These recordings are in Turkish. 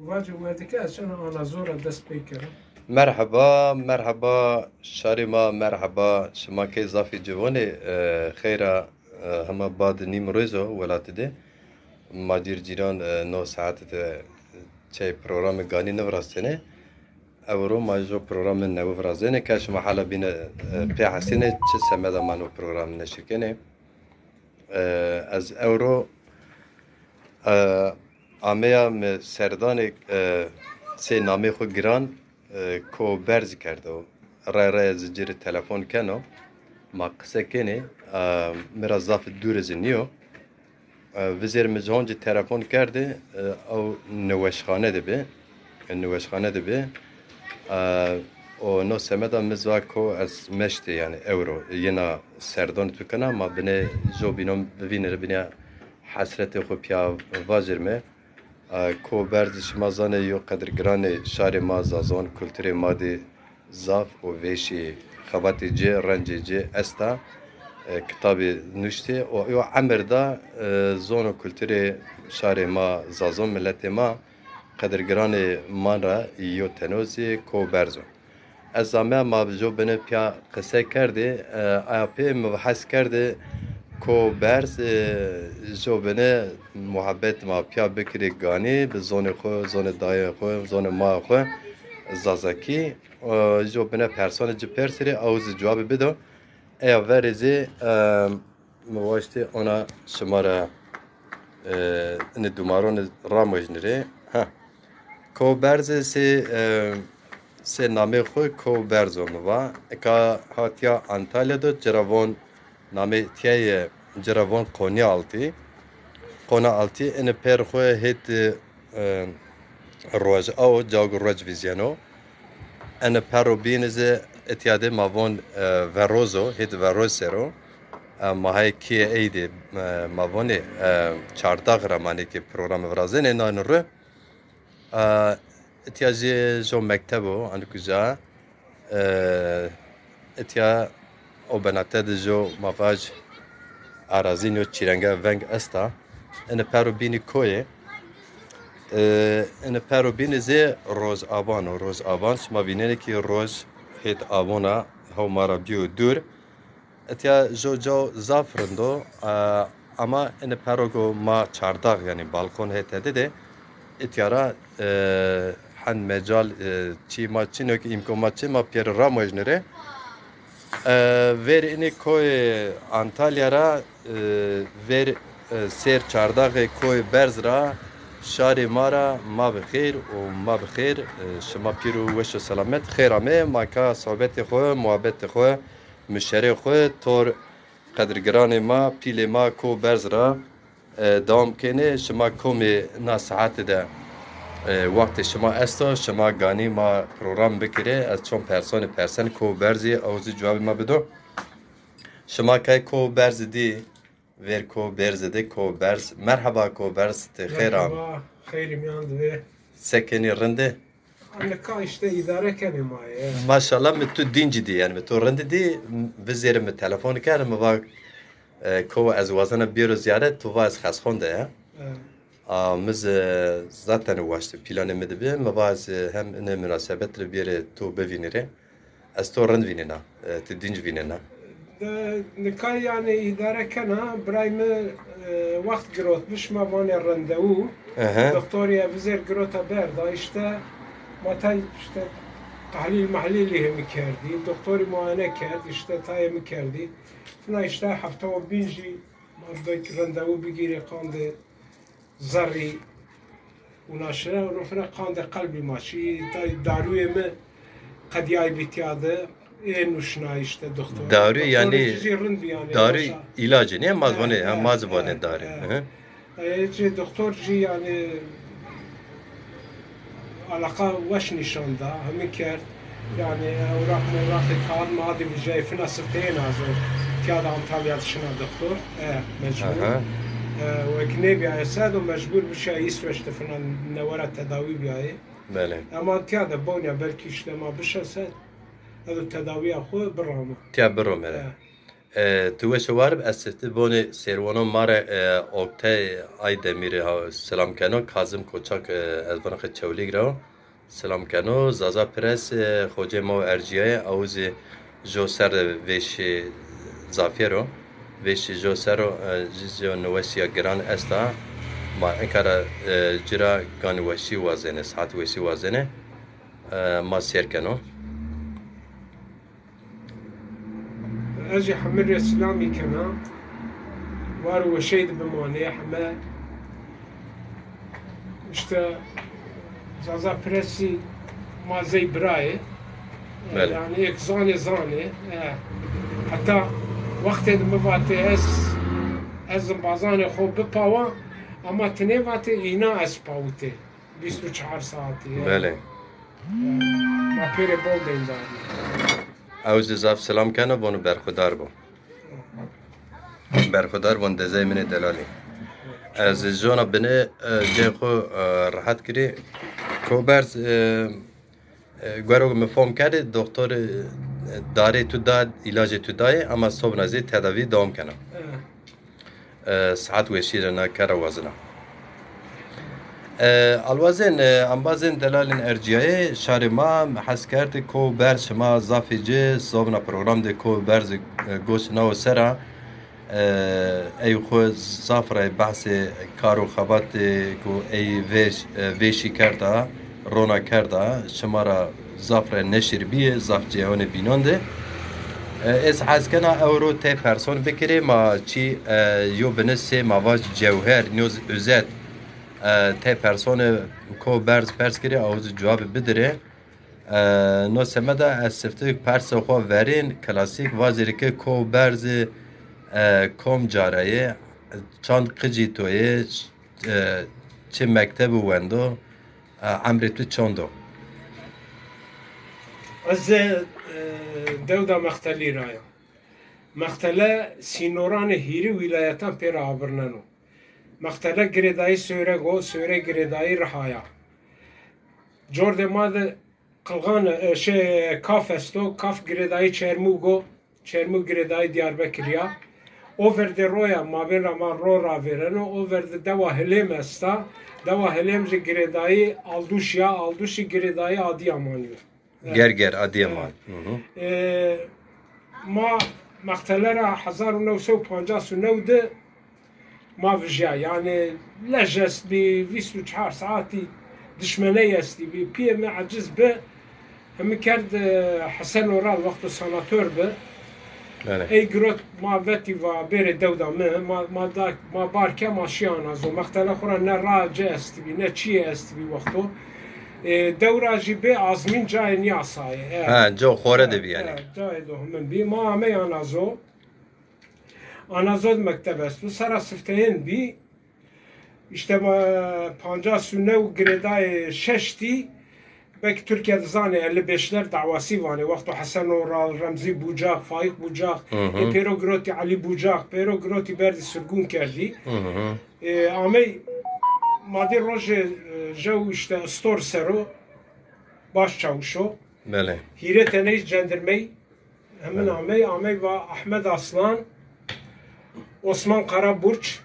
واجب وادك عشان أنا زورة دست بيكر. مرحبا مرحبا شارما مرحبا شما که اضافی جوانی خیره همه بعد نیم روزو ولات ده ما دیر جیران 9 ساعت چه پروگرام گانی نوراستنه اورو ما جو پروگرام نوراستنه که شما حالا بین پی حسینه چه سمده منو پروگرام نشکنه از اورو آمیا سردان سه نامه خو گران کو برز کرده و رای زجیر تلفن کنو ما قصه کنه مرا زاف دور زنیو وزیر مجهان تلفن کرده او نوشخانه ده به و نو سمدا مزوا کو از مشته یعنی اورو ینا سردان تو کنه ما بنه جو بینم ببینه بینه حسرت خو پیا واجرمه کو برز شمازانه یو قدر گرانه شار ما زازان کلتور ما دی زاف و ویشی خواتی جه رنجی جه استا کتاب نوشته و یو عمر دا زون و کلتور شار ما زازان ملت ما قدر گرانه من را یو تنوزی کو برزو از زمان ما بجو بنه پیا قصه کرده آیا پی مبحث کرده کو برز جو بنه محبت ما پیا بکری گانی به زون خو زون دای خو زون ما خو زازکی جو بنه پرسون جی پرسری اوز جواب بدو ای ورزی مواشتی اونا شماره ان دومارون راموجنری ها کو برز سه نامه خو کو برزو موا کا هاتیا انتالیا دو جراون نامه تیه جراون قونا alti ان پر خو هت روج او جاگ روج ویزیانو ان پرو بینز اتیاده ماون وروزو هت وروسرو ما های کی ایده ماون چارتاغ رمانی که پروگرام ورازن نان رو اتیاجی جو مکتبو اند کجا اتیا او بناتد جو مواج آرازینو چیرنگا ونگ استا ان پرو بینی کوی ان پرو بینی زی روز آبان شما بینید که روز هیت آبانا هاو مارا بیو دور اتیا جو زافرندو اما ان پرو گو ما چارداغ یعنی بالکون هیت هده اتیارا حن مجال چی ما چینو که امکان ما چی ما پیر را مجنره ver ini koy Antalya ra ver ser çardağı koy Berzra şari mara ma bixir û ma bixir şema pîr û weş û selamet xêr me maka sohbetê xwe muhabbetê xwe mişerê xwe tor qedrgiranê ma pîlê ma ko Berzra devam kene şema komê na saetê de وقت شما استا شما گانی ما پروگرام بکره از چون پرسن کو برزی اوزی جواب ما بدو شما که کو برز دی ور کو برز دی کو برز مرحبا کو برز خیرام مرحبا خیریم یاند و سکنی رنده أنا كان işte idare کنیم maşallah mi tu dinci di yani mi tu rende di vizerim mi telefon kerim mi var ko az wazana bir ziyaret tu var az khaskhonde ya مز zaten ulaştı planımı da bir mevaz hem ne münasebetli bir tu bevinire az torrent vinena tedinç vinena نکای yani idare kana برایم وقت گروت مش ما وانه رندو دکتوریا وزیر گروتا بردا işte ماتای işte tahlil mahliyle hem kerdi doktori muayene kerdi işte tayemi kerdi fına işte hafta o binci madde randevu bigire kandı زری وناشره ونفرق قاند قلبي ماشي داروي ما قد ياي بيتياده نوشنا işte doktor. Darı yani darı yani ilacı ne mazvane hem mazvane darı. doktorci yani alaka waş nişanda hem kert yani orak kal madi bir şey fina sıfteyn azı tiyada Antalya dışına doktor mecbur. وكني بيا ساد ومجبور بشي يسوش تفنا نورا تداوي بياي بله اما تيادا بونيا بلكي اشتما بشا ساد هذا التداوي اخو برامه تيا برامه Tu weşwarib ez sifti bonê serwano mare oktay ay demirê selam keno Kazım Koçak ez bana xwe çewlî giraw selam keno zaza pres xocê ma erciye awzê jo ser vêşê zafiyero vêşê jo sero jizyo newesiya giran esta ma enkara cira gan weşî wazene saat weşî wazene ma ser keno اجي حمل اسلامي كمان وارو شيد بموني حما اشتا زازا بريسي ما زي براي يعني هيك زاني حتى وقت مباتي از بازاني خو بباوا اما تنيفاتي اينا اس باوتي 24 ساعتي بله ما بيري بولدين داري اوز زاف سلام کنه بونو برخودار بو برخودار بون دزای من دلالی از جونا بنه جه خو راحت کری کوبرز گوارو مفهوم کرده دکتر داره تو داد علاج تو دای اما صبح نزی تداوی دوام کنه ساعت وشیر نکره وزنه الوازن انبازن دلالن ارجیای شهر ما حس کرد کو برش ما زافیجه صوبنا پروگرام ده کو برز گوش نو سرا ای خو زافره بحث کارو خبات کو ای ویشی کرده رونا کرده شمارا زافره نشر بیه زاف جهان بیننده از حس کنا اورو ته پرسون بکره ما چی یو بنسه مواج جوهر نیوز özet ته پرسونه کو برز پرس کری آوز جواب بدره نو سمده از سفتوک پرس خو ورین کلاسیک وازیری که کو برز کم جارایه چند قجی تویه چه مکتب وندو عمری تو چندو از دودا مختلی رایا مختله سینوران هیری ولایتان پر آبرنانو مختلف گردایی سوره گردایی رهایا جورد ماد قلغان شه کاف استو کاف گردایی چرمو گردایی دیاربکریا اوور د رویا ما بین ما رو را ورنو اوور د دوا هلم استا دوا هلم ج گردایی alduşi گردایی آدیامانیو گر آدیامان ما مختلف 1959 ما فيجا يعني لجس ب 24 ساعتي دشمنية استي بي ما عجز به هم كرد حسن ورال وقت السناتور به اي جروت ما فيتي و بير الدودة ما داك ما باركه ماشيانا زو مختلف خورا نراجع استي بي نتشي استي بي وقتو دورة جيبي عزمين جاي نياساي جو خورة دبي يعني جاي دوهم من بي ما عمي انا زو آنازاد مکتب است. تو سر سفتهین بی işte 50 sene و گردای ششتی بک ترکیه زانه 55'ler davası var. Vakti Hasan Oral, Ramzi Bucak, Faik Bucak, Pero Groti Ali Bucak, Pero Groti berdi sürgün kerdi. Ama madde roje jau işte stor sero baş çavuşo. Bele. Hire teneyiz cendirmeyi. Hemen Amey ve Ahmet Aslan Osman Karaburç.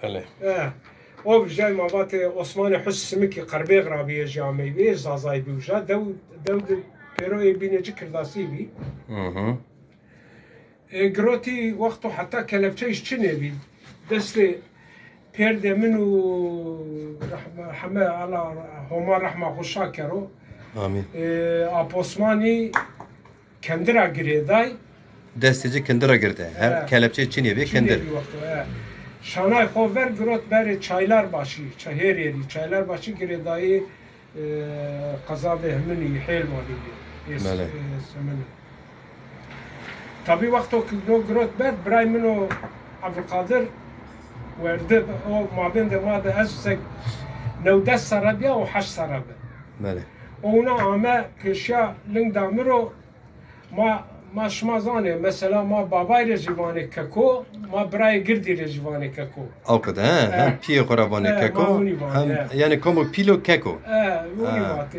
Bele. O vijay mavatı Osman Hüsnü ki Karbeğ Rabiye Camii'yi bir zazay bir vijay. Dev pero bineci kırdası bir. Groti vaktu hatta kelepçe işçine bir. Desti perde minu rahme ala homa rahma hoşa kero. Amin. Osmani kendira gireday. Destici kendira girdi. Her kelepçe Çin'e bir kendir. Şanay xover grot beri Çaylarbaşı, Çayheriyeli, Çaylarbaşı giredayı kazabe hemini hel mali. Mele. Tabi vakti o grot ber Brahmino Abdülkadir verdi o mabin de vardı azsek nevdes sarabya o haş sarabı. Mele. Ona ama peşya lingdamiro ما شما زانه مثلا ما بابای رجوانه ککو ما برای گردی رجوانه ککو او کده هم پی خرابانه ککو هم یعنی کومو پیلو ککو اونی وقت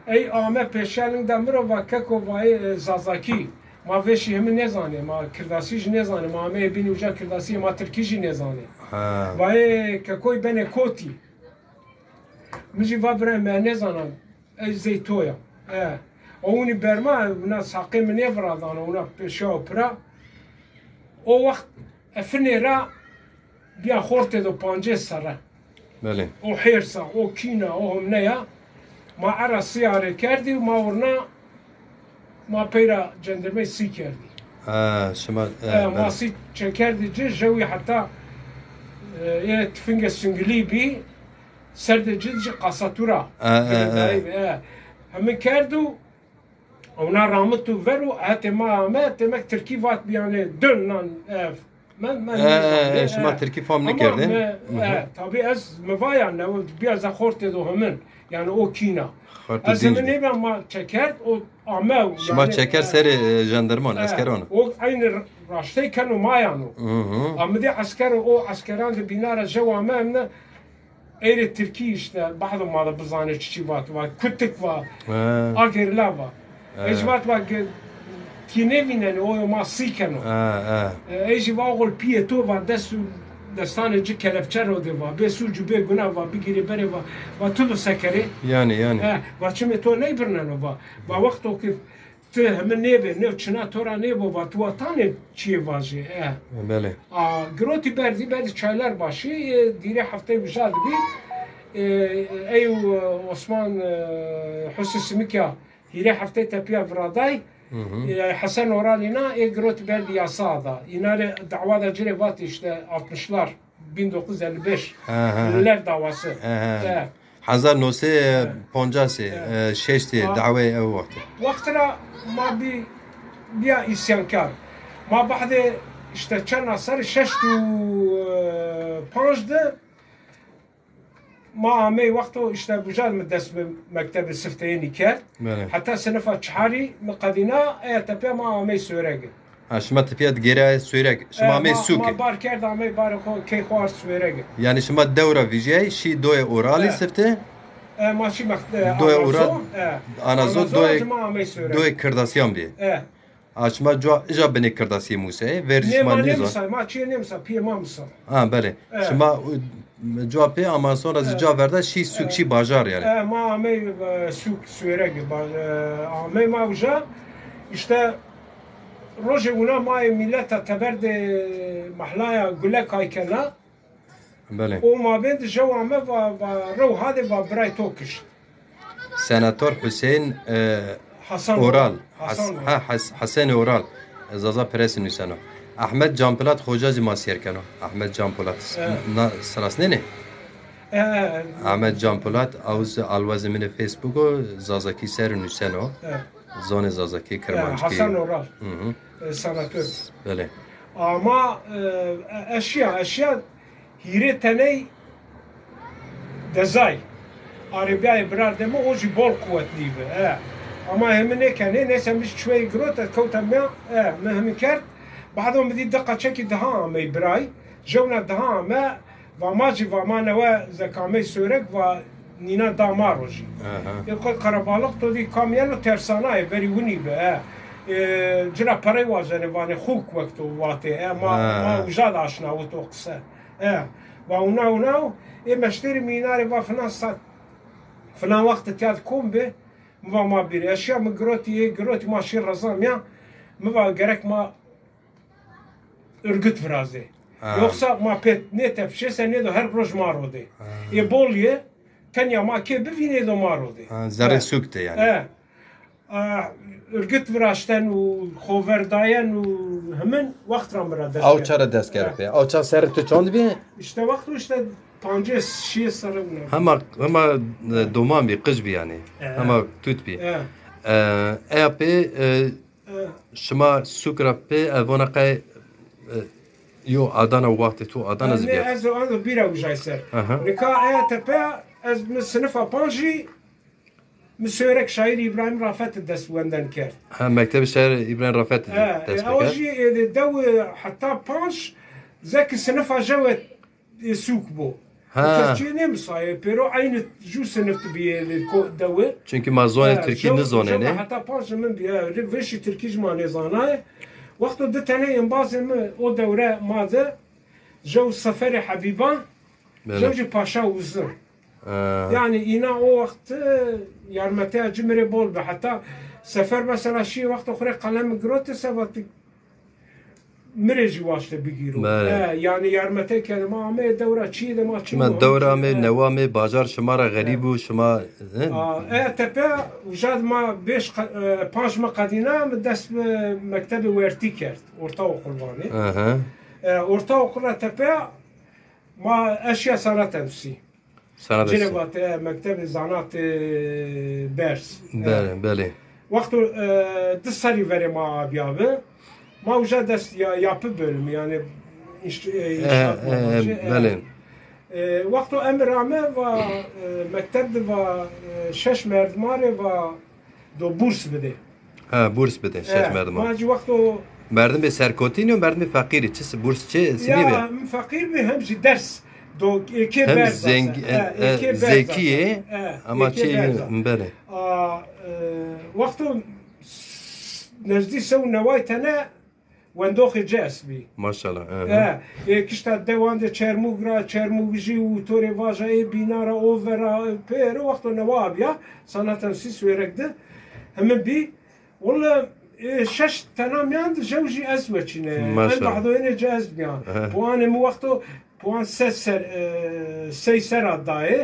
ای آمه پیشنگ دمرو و ککو وای زازاکی ما ویشی همه نزانه ما کرداسیش نزانه ما همه بینی وجا کرداسی ما ترکیجی نزانه وای که کوی بین کوتی مجی و برای من نزانم ای زیتویا اونی برما اونا ساقی من نفرادان اونا پیشا و پرا او وقت افنی را بیا خورته دو پانجه سره بله او حیرسا او کینا او هم نیا ما عرا سیاره کردی و ما ورنا ما پیرا جندرمه سی کردی شما ما سی چه کردی جوی حتی یه تفنگ سنگلی بی سرد جد قاساتورا همه کردو اونا رامتو ورو حتی ما تمک ترکی وات بیانه دنن شما ترکی فهم نکردین؟ طبعا از موایان نو بیا زخورت دو همن یعنی او کینا از همه نیبم ما چکرد او آمه شما چکر سر جندرمان اسکران او این راشته کنو مایانو آمده اسکر او اسکران ده بینار جو آمه امنه ایر ترکی işte بعض ما بزانه چی وات و کتک و آگر لوا اجوات و کی نبینن او ما سی کنو ایجی واقول پیه تو و دستانه جی کلفچه رو ده و به سوجو به گناه و بگیری بره و طلو سکره یعنی و چمه تو نیبرنن و وقتو که تو همه نیبه نیو چنا تو را نیبه و تو وطانه چیه واجه بله گروتی بردی بعد چایلر باشی دیره هفته بجاد بی ایو عثمان حسن سمیکا دیره هفته تپیا فرادای حسن اورالینا ای گروتی بردی یاسادا اینا دعوا دا جره واتی işte 60'lar 1955 لر davası 1956 دعوه او وقت وقتنا ما بیا isyankar ما بعد işte چند سر 65 ما عمي وقته işte بجال مدرس مكتب السفتيني كات حتى سنفة شحاري مقدنا تبيا ما عمي سورج شما تبيات جيرا سورج شما عمي سوق ما بار كرد عمي بار كي خوار سورج يعني شما الدورة فيجي شي دوي اورالي سفته ماشي مكتب دوي اورال انا زود دوي كرداسيام دي شما جا بني كرداسي موسى فيرجي ما نمسا ما چي نمسا بي ما مسا بله شما جوابه اما sonra جا ورده شی سوق شی بازار yani. ما عمي سوق سويرج عمي ما وجا işte روجه ونا ماي ملتا تبرد محلايا قلك هايكنا بله وما بين جو عمي و رو هذا و براي توكش سناتور حسين حسن اورال حسن اورال زازا پرس نوسانو احمد جانپلات خوجازی ماسیر کنو احمد جانپلات سراس نه احمد جانپلات اوز الواز من فیسبوک و زازاکی سر نوسانو زون زازاکی کرمانچکی حسن اورال سناتور بله اما اشياء هيري تني دزاي عربية برار دمو اوجي بول قوت نيبه اما همنه كانه نسمش شوي جروت كوتا ما مهم كرت بعضهم بدي دقة شكل دهان مي براي جونا دهان ما وماجي وما نوا زكامي سورك و نينا داماروجي يقول قربالق تو دي كاميانو ترساناي بري وني به جرا بري واجنه وانه خوك وقتو واتي ما وجاد عشنا وتو قصه واونا مشتري ميناري وفلان ساعت فلان وقت تياد كوم به ما بيري اشياء من جروتي ماشي رزام يا ما gerek ما örgüt vrazı. Yoksa mapet ne tepşese ne de her proje marode. Bolye tanya make bivine de marode. Zare sukte yani. Örgüt vrazten u xoverdayen u hemen vakt ramra dest. Avçara dest gerpe. Avçar ser tu çond bi? İşte vakti işte pances şiye sarı bunu. Ama doman bi kız bi yani. Ama tut bi. Epe şuma sukra pe evona kay Yo Adana وقتی تو Adana زبیاد. از بیرا وجای سر. نکا تپه از سنفا پانجی مسیرک شاعر ابراهیم رافت دست وندن کرد. مکتب شاعر ابراهیم رافت دست کرد. اوجی دو حتی پانج زک سنفا جوت سوق بو. Türkiye ne müsaade? Pero aynı ju sınıftı bir devre. Çünkü mazone Türkiye ne zone ne? Hatta panjımın bir veşi Türkiye jmane zanay. Vakti de tane en bazı o devre madı. Jo seferi Habiban. Jo paşa uzun. Yani ina o vakti yarmete cimri bol be. Hatta sefer mesela şi vakti khore kalem grote sevatı مرجی واسه بگیرم. یعنی یارمته کردم آمه دوره چی دم آچی. من دوره می نوامه بازار شما را غریب و شما. تپه وجد ما بیش پنج مقدینه دست مکتب ورتی کرد. ارتا و قربانی. ارتا و قربان تپه ما اشیا صنعت امسی. صنعت. جنبات مکتب زنات برس. بله. وقت دستری وری ما بیابه. ما وجد دست yapı bölümü yani بله وقت امرامه و مکتب و شش مردماره و دو بورس بده بورس بده شش مردم ما جی وقت مردم به سرکوتینی و مردم فقیری چه بورس چه سیمی به فقیر به همچی درس دو iki hem zekiye ama بله وقت نزدی سو نوای تنه وندوخ جاس بی ماشاءالله کشتا دوان ده چرموگرا چرموگجی و توری واجه ای بینارا اوورا پیر وقت نواب یا سنتن سیس ویرکده همه بی والله شش تنام یاند جوجی ازوه چینه ماشاءالله بعضو اینه جاز بیان پوان مو وقتو پوان سی سر دایه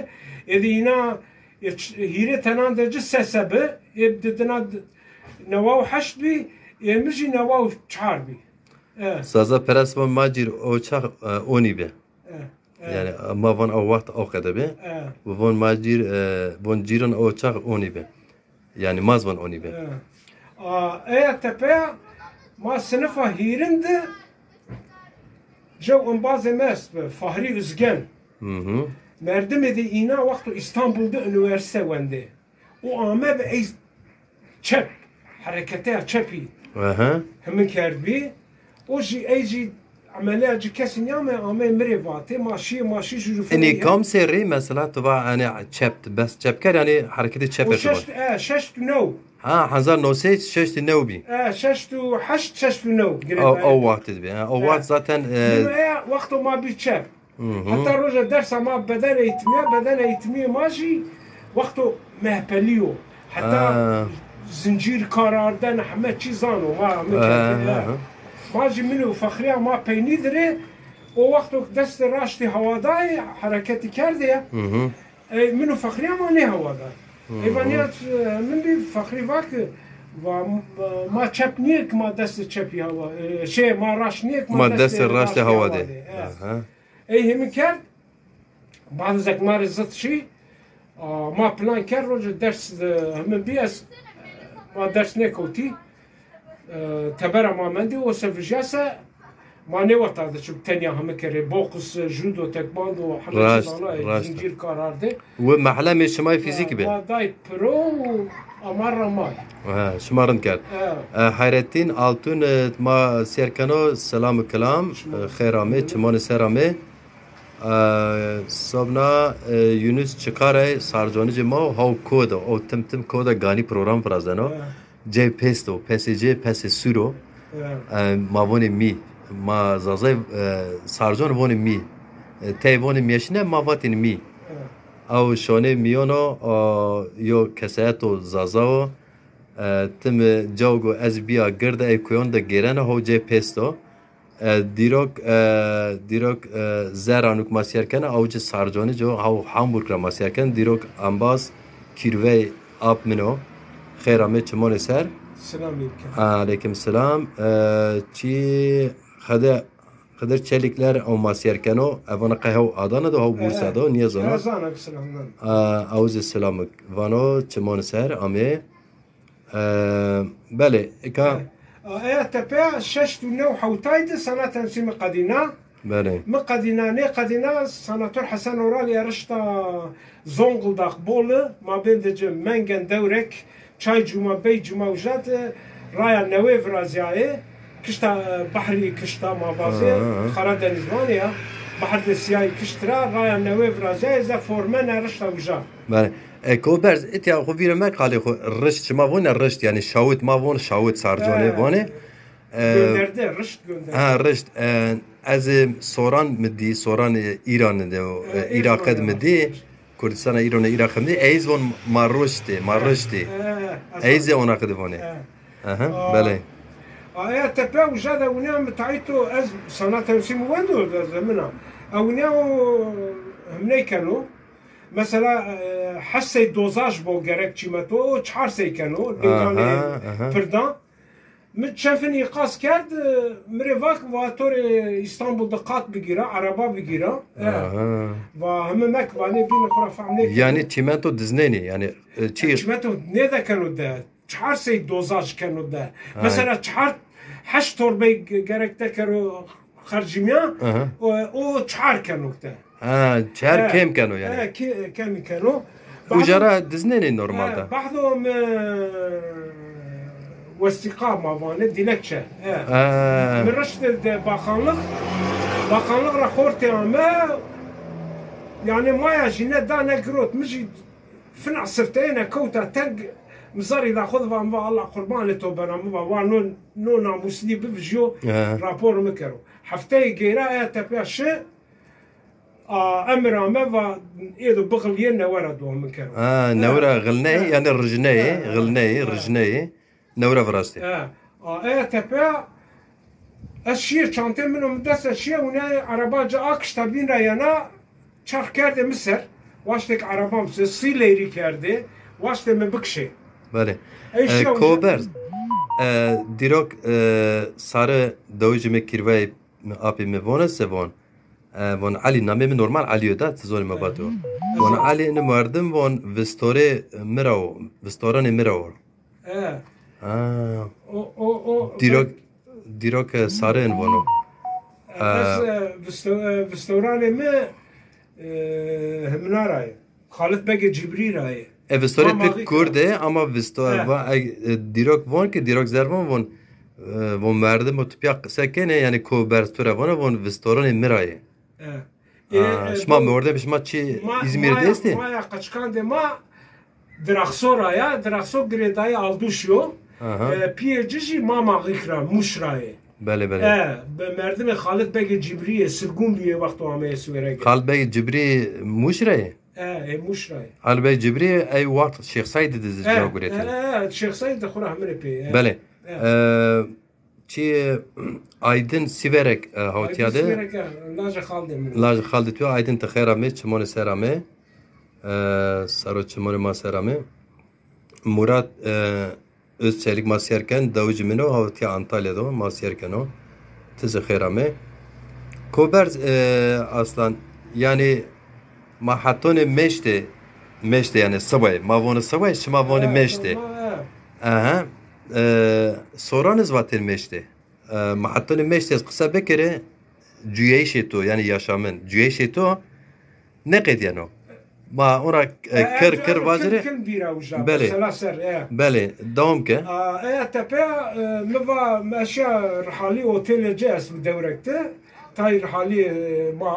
ایدی اینا هیره تنان ده جس سبه ابددنا نواو حشت بی یمجی نواو چهار بی سازا پرس و ماجیر اوچاق اونی به yani ما وان او وقت او قده به و وان ماجیر وان جیران اوچاق اونی به yani maz van اونی به tepe ma sınıfa hirinde جو انباز mest be Fahri Üzgen merdim edi ina vakti İstanbul'da üniversite vende o ame be çep harekete çepi hemen kerbi o ji عملية كاسين يوم أمي مريفاتي ماشي جروفي إني كم سري مثلا تبع أنا شبت بس شبكر يعني حركة شبكر ششت ششت نو حنزار نوسي ششت نو بي ششت حشت ششت نو أو وقت بي أو وقت ذاتًا وقته ما بيتشاب حتى رجع درس ما بدل يتمية ماشي وقته مهبليو حتى زنجير قراردن حمد چیزانو ما ماجی منو فخریه ما پینیدره او وقتی دست راشتی هوادای حرکتی کرده منو فخریه ما نه هوادای ایوانیت من بی فخری واک و ما چپ نیک ما دست چپی هوا شه ما راش نیک ما دست راشتی هواده ای همین کرد بعد زک مار زد شی ما پلان کرد روز درس همین بیاس ما درس نکوتی تبرع ما مندي وسفجاسة ما نوت هذا شو تانية هم كره بوكس جودو تكواندو راش زنجير كارارده ومحلا مش شماي فيزيك به ما داي برو مرة ماي شمارن كار حيرتين altun ما سيركانو سلام كلام خيرامي چمان سرامي صبنا يونس چكاره سارجوني جما هاو كود او تم كود غاني program فرازانو J pesto, PSG, PS suro, ma voni mi, ma zazay sarjon voni mi, te voni miyashne ma vatin mi. Au shone miyono yo kesayato zazao, tim jawgo ezbiya girda ay kuyon da gerana ho J pesto, dirok zeranuk masiyarkana au je sarjoni jo au Hamburg ra masiyarkan dirok ambas kirve ap mino. خير عمي تشمون سر السلام عليكم السلام چی خدر چلیکler او ماسیر کنو اونا قهو آدانه دو هاو بورسا دو نیه زنو اوز السلام وانو چمون سر عمي بله اکا تپه ششت و نو حوتاید سنة تنسيم قدينا بله قدينا سناتور حسن اورالي رشتا زونغلداق بوله ما بين دجم منگن دورك چای جمعه بی جمعه وجد رای نویف رازیه کشتا بحری کشتا مابازی خرا دنیزوانیه بحر سیای کشترا رای نوی فرازه ز فرمان رشت وجا بله کوبرز اتیا خو ویره ما قالی خو رشت شما وون رشت یعنی شاوت ما وون شاوت سارجانه وونه gönderdi rışt gönderdi ha rشت از سوران مدی سوران ایران ده عراق مدی کردستان ایران عراق مدی ایز وون مارشتی ایز اونا قدونه بله آیا تپه و جاده اونیا متعیتو از سنت تمسیم وندو زمنا اونیا همنی کنو مثلا حسی دوزاج بو گرک چیمتو چهار سی کنو دیگانه پردان متشافن يقاس كاد مريفاك واتور اسطنبول دقات بگیره عربا بگیره و همه مک وانی بین خرافه عملی yani çimento dizneni yani çimento ne de kanu da çhar sey dozaj kanu da mesela çhar haş torbe gerekte karo خرجمیا o çhar kanu da çhar kem kanu yani kem kanu ujara dizneni normalde بعضهم واستقامة وانه dilekçe. من رشد bakanlık raportu ama yani maya jine da ne grot مجي فنع سرتين كوتا تنق مزاري ذا خذ فان الله قربان لتوبنا مبا وانو نو ناموسني بفجو رابور مكرو حفتي جيرا تبيش امر ما و ايدو بغل ينا وردو مكرو نورا غلني يعني رجني نورا فراستی تپه اشیاء چانته منو مدرس اشیاء اونای عربا جا آکش تبین رایانا چرخ کرده مصر واشتک عربا مصر سی لیری کرده واشته مبکشه بله کوبرز دیروک ساره دوجی مکیروی آبی میوانه سوان وان علی نامه من نورمال علیو دا تزوری مبادو وان علی نماردم وان وستوره وستوران مراو دیروک ساره انوانو وستورانه می همنا رای خالد بگه جبری رای وستوره پی کرده اما دیروک وان که دیروک زربان وان مردم متپیا قصه کنه یعنی کوبرستوره وان وستورانه مرایه شما مورده شما چی İzmir'de است؟ ما قچکانده ما درخسورaya درخسو گریدای alduşuyor پیجی ماما غیکرا مشرایه بله بله به مردم خالد بگه جبریه سرگون بیه وقت همه سوره خالد بگه جبری مشرایه مشرایه خالد بگه جبری ای وقت شیخ سعید دیز جا گریته شیخ سعید خوره همه پی بله چی Aydın Siverek havtiyadı Laj Khaldi tu Aydın tıxerame çimone serame saro çimone maserame Murat Özçelik masiyerken Davujimino havtiya Antalya'da masiyerken o tıxerame Koberz aslan yani mahatone meşte yani sabay mavonu sabay şimavonu meşte aha soranız vatel meşte محطون meşte قصه بکره جویش تو yani yaşamın جویش تو نقد yani ما ona kır vazire بله بله دوام که تپه موا ماشا رحالي اوتيل جاس بدوركته تاي رحالي ما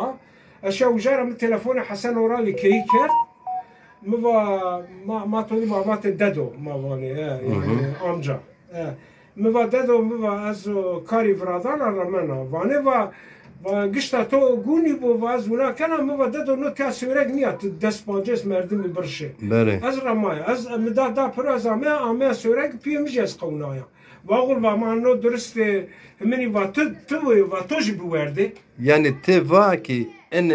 اشا وجاره من تليفون حسن ورالي كيكر ما تقولي ما تددو ما واني يعني امجا مواده و از کاری فرادان رمنا وانه و گشتا تو گونی بو و از اونا کنه مواده دو نو کسیرک نیات دست پانجس مردم برشه بله از رمای از مداد دا پر از آمه سیرک پیمش از قونایا واقعا و ما نو درست همینی و تو جی بورده yani te va ki en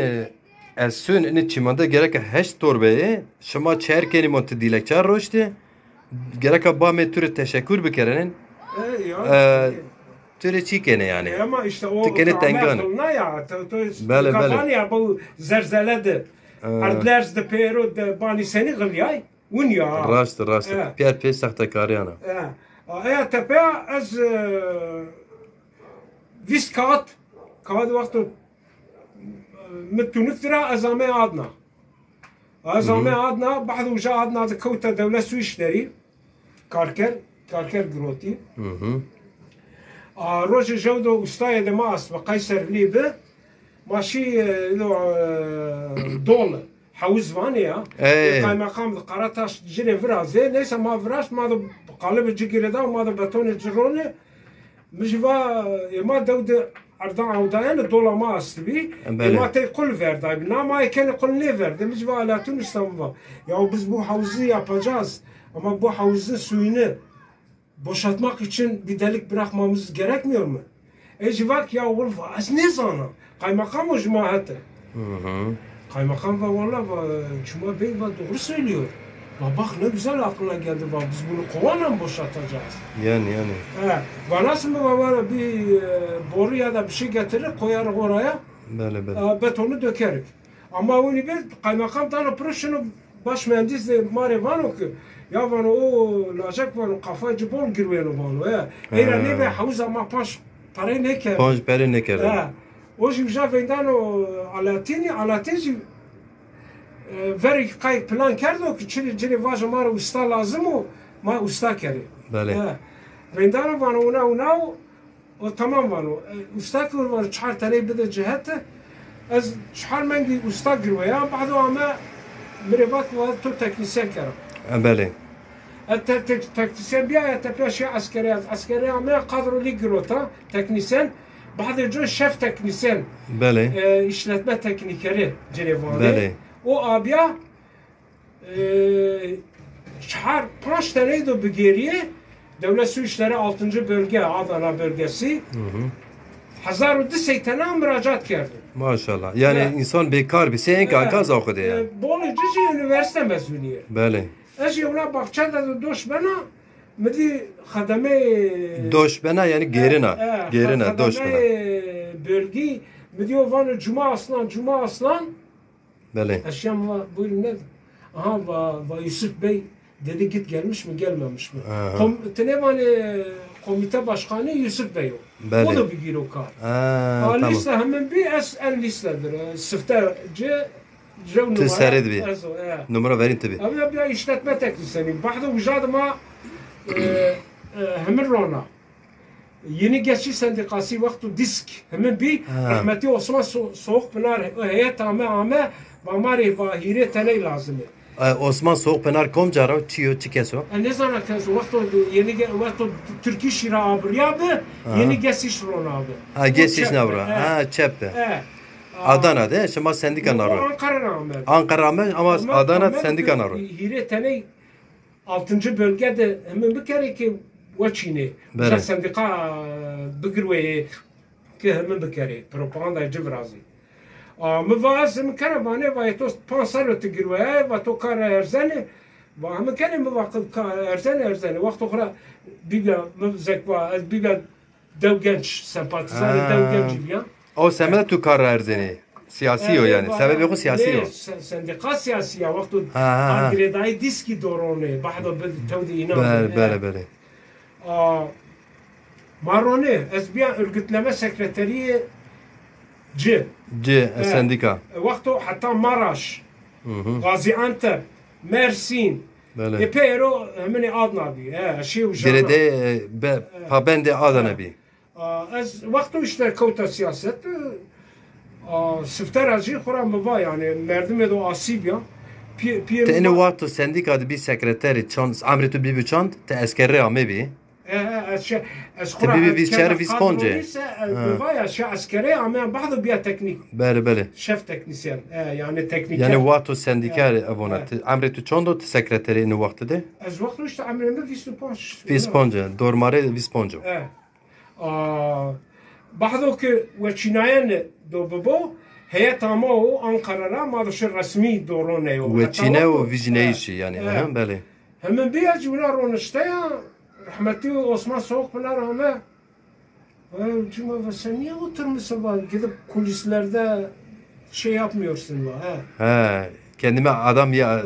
اسون ان چیمانده gerek هشت torbe şuma çerkeni monte dilekçar roşte gerek ba metür teşekkür bikerenin türe çikene yani. Ama işte o ne ya? Bele bele. Ya bu zerzelede. Ardlers de pero de bani seni gılyay. Un ya. Rast. Pier pe sahtakariyana. tepe az vist kağıt vakti متونثرة أزامي عادنا بعد وجا عادنا كوتا دولة سويشتري كاركر جروتي روج جودو أستاذ دماس بقيصر ليبه ماشي لو دول حوز وانه يا kaymakam Karataş jine vrazê neyse ma vraz ma da qalib cigire da ma da beton cirone mijva ma dawd ardan awdayan dola ma asbi ma te kul verdi na ma ken kul ne verdi mijva alatun İstanbul'a ya biz bu havuzu yapacağız ama bu havuzun suyunu boşaltmak için bir delik bırakmamız gerekmiyor mu? Ecvak ya wolf az ne zana kaymakam o cemaate kaymakam ve valla Cuma Bey doğru söylüyor. Bak ne güzel aklına geldi. Biz bunu kovanla mı boşaltacağız? Yani. Ve nasıl mı bir boru ya da bir şey getirir koyarız oraya. Böyle. Betonu dökerik. Ama onu bir kaymakam tane projenin baş mühendis de Mare Vano ki ya Vano o lacak Vano kafacı bol girmeyen Vano. Eğer ne be havuz ama paş parayı ne ker? Paş parayı ne ker? Hoje já vendano alatini veri kay plan kerdo ki çili vaja mara usta lazım o ma usta kere. Bale. Vendano vano una o tamam vano usta kur var çar tane bide cihete az çar mengi usta girveya ba'du ama mrevat wa to teknisyen kere. Bale. Teknisyen biya tepeşi askeri ama kadroli girota teknisyen بعض جو شef teknisyen işletme teknikeri Cenevan'da o abiya şehir 5 tane de bir geriye Devlet Su İşleri 6. Bölge Adana bölgesi 1200 tane müracaat geldi. Maşallah. Yani insan bekar bir sen kaz okudu ya. Bolu Cici üniversite mezuniye. Bale. Eji ona bakçada doş bana Medi khadame doşbena yani gerine doşbena. Bölge mediyor van Cuma Aslan. Bale. Eşyam var buyurun ne? Aha va Yusuf Bey dedi git gelmiş mi gelmemiş mi? Tenevane komite başkanı Yusuf Bey o. O da bir giro kar. Tamam. Liste hemen bir en listedir. Sıfterce Teseret bir. Numara verin tabi. Abi ya işletme teknisyeniyim. Bahçede ucadıma hemen rona. Yeni Geçiş Sendikası vakti disk hemen bir rahmetli Osman Soğukpınar heyet ame vamari vahire tane lazım. Osman Soğukpınar komcara çiyo çikeso. Ne zaman kez vakti vakti Türkiye şira abriyadı yeni geçiş rona abi. Ha geçiş navra. Çepte. Adana'da şema sendika naro. Ankara ama Adana sendika naro. Hire tane 6. bölgede hemen bir kere ki وچینه جا سندقا بگروه که همه بکره پروپاگاندا جبرازی مواز مکنه وانه و تو 500 رو تگروه و تو کار ارزنه و همه کنه مواقع ارزنه وقت اخرى بیبیا مزکوا بیبیا دو genç sempatizan دو genç بیا o semede tu kar erzeni siyasi o yani sebebi o siyasi o sendika siyasi ya vakti agredai diski dorone bahda tevdiğine bele Maroni, Ezbiyan Örgütleme Sekreteriye sendika. Vakti hatta Maraş, Gaziantep, Mersin, Epeyro hemen Adana bi. Derede pabende Adana bi. Vakti işte kavta siyaset sıfter acı kuran baba yani merdimet o asibya. Te vakti sendika bir sekreteri çant amretu bir çant te askeri ame bi. تبي بيشارف سبونجي فايا شا عسكري عم بعض بيا تكنيك بله شيف تكنيسيان يعني تكنيك يعني وقت السنديكال ابونا عمري تو چوندو سكرتيري انه وقت ده از وقت رشت عمري ما في سبونجي دور ماري في سبونجو بعضو كي وچينايان دو ببو هي تامو انقره ما دش رسمي دورونه وچيناو فيجنيشي يعني هم بله هم بيا جونا رونشتيا Rahmetli Osman Soğukpınar ama Cuma ve sen niye oturmuşsun var gidip kulislerde şey yapmıyorsun var kendime adam ya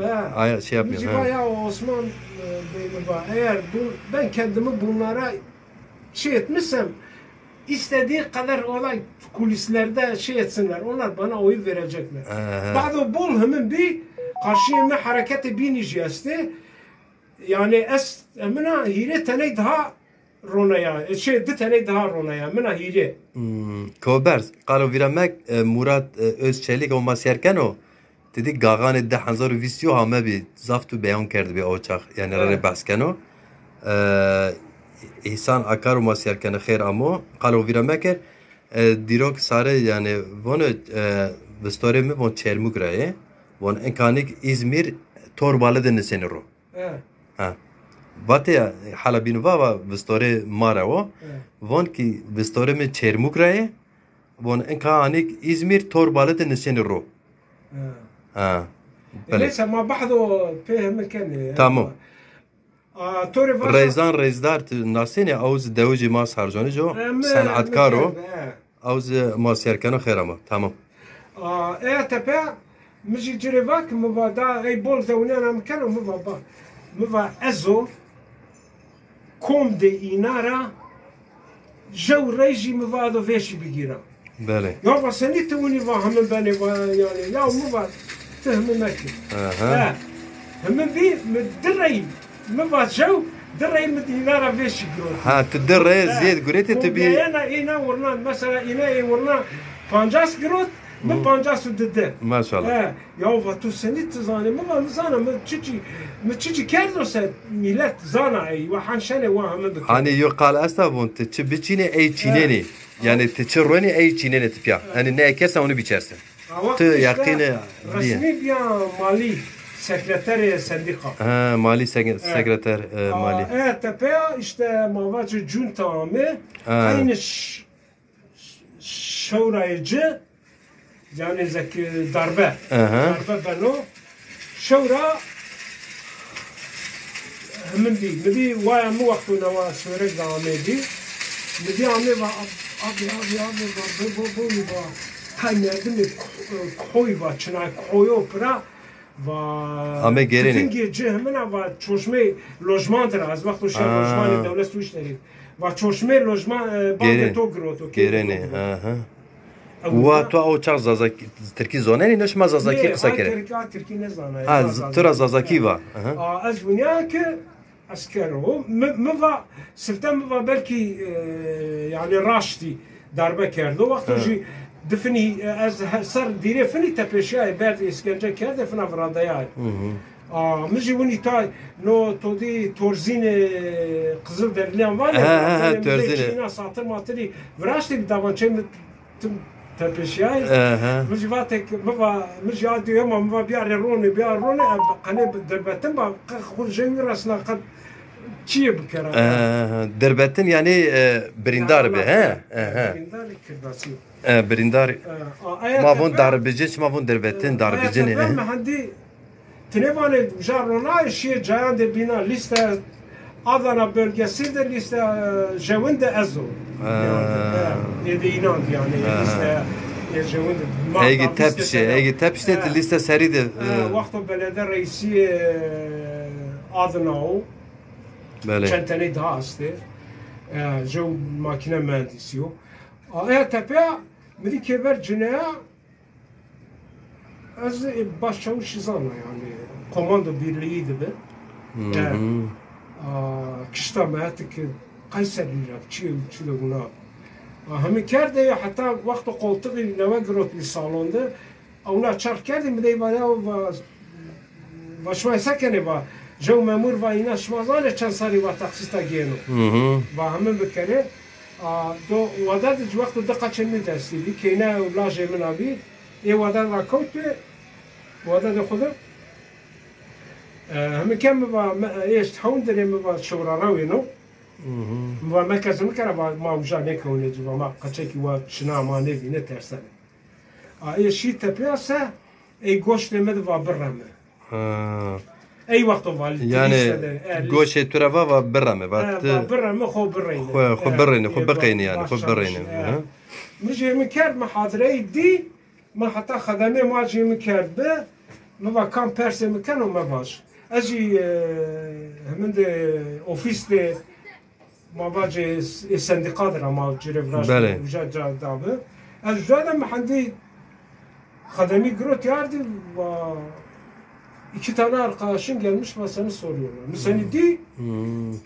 şey yapmıyor Cuma ya Osman Bey var eğer ben kendimi bunlara şey etmişsem istediği kadar olay kulislerde şey etsinler onlar bana oy verecekler. Bazı bol hemen bir karşıya hareketi bineceğiz yani es emina hire tane daha رونایا چه دو تنه daha رونایا من هیله کوبرز قالو ویرمک مراد özçelik o masiyerkeno dedi gagane de hanzar visyo hame bir zaftu beyan kerdi bir oçak yani rare baskeno İhsan akar o masiyerkeno khair amo qalo viramek dirok sare yani bunu vestore mi von çelmugraye von enkanik İzmir torbalı deneseniro ha Batya hala binva vestore maravo von ki vestore mi çermugraye von enkanik İzmir torbalı deneseniro ha ليش ما بحثوا فيه مكان tamam توري Rezan rezdar nasine avuz devji mas harconi jo sanatkaro avuz mas yerkano khairama tamam تبع مجي جريفاك مبادا اي بول زونانا مكانو مبا ازو كوم دي اينارا جو ريجي مبادو فيشي بيجيرا بله يا بسني توني فاهم بني يعني يا مبا فهم مكي هم بي مدري مبا جو دري مدينارا فيشي جرو ها تدري زيد قريتي تبي انا اينا ورنا مثلا اينا ورنا 50 جروت من 50 دده ما شاء الله يا تو سني تزاني ما زانا ما تشي كاردو سد ميلات زانا اي وحنشنه وهم hani yuqal astabun tçbiçine ey çineni yani tçroni ey çineni tipya hani ne ekersen onu biçersin tı yakine resmi bir mali sekreter sendika ha mali sekreter mali tepe işte mavacı juntamı aynı şurayıcı yani zeki darbe beno şura مدي وايا مو وقت نوا سورك دامدي مدي عمي با ابي بو هاي مردم کوی و چنا کویو پرا و اما گرینه تینگی جهمنا و چشمه لوجمان در از وقت شهر لوجمان دولت توش دارید و چشمه لوجمان باند تو گروتو گرینه و تو او چاق زازاکی ترکی زوننی نش ما زازاکی قصه کرد ترکی نزانه ترا زازاکی و از ونیا که اسکرو موا سفتم موا بلکی yani راشتی darbe کرد و وقتی جی دفنی از سر دیره فنی تپشیای برد اسکنجه کرد فنا فرادایای مجی ونی تای نو تودی تورزین قزل درلیان var ya تورزین satır materi vrashti davançe تپشیای مجی وقتی مجی عادی ما بیارونی قنه دربتن با خود جنگ راسنا قد چیه بکره دربتن yani برindar be he برindar kirbasi برindar ma von darbeci ma von derbetin darbeci ne ben handi Tenevane jarona şiye cayan de bina liste Adana bölgesidir liste Jevinde Ezo yani inan yani liste Jevinde egi tepşte liste seride vakti belediye reisi Adana o چند تنه daha است جو makine mühendisi o tepe midi keber cine az başçavuş zana yani komando birliğiydi be kışta mehtik Kayseri rapçı buna همه کرده حتی وقت قلتقی نوه گروت بی سالونده اونا چرخ کردیم بده ایوانه و شمای سکنه و جو ممور و اینا شمازانه چند سالی و تخصیص تا گینو و همه بکنه دو وداد جو وقت دقا چه می دستی که اینا لاجه من آبید ای وداد را کوت به وداد خودم همه کم و ایشت هون داریم و شورا روی نو و مرکز میکنه و ما اونجا نکنه و ما قچکی و چنا ما نبینه ترسنه ای شی تپیاسه ای گوشت مد و برمه ای وقت والی yani گوشت تروا و برمه برمه خوب برینه خوب بقینه yani خوب برینه میشه میکرد محاضره دی ما حتی خدمه ما جی میکرد به ما کام پرسه میکنه و ما باش اجی همین ofis de ما باجي السندقات را ما جري فراش وجا دابه الجواد ما عندي خدمي قروت ياردي و 2 tane arkadaşın gelmiş ve seni soruyorlar. Seni di,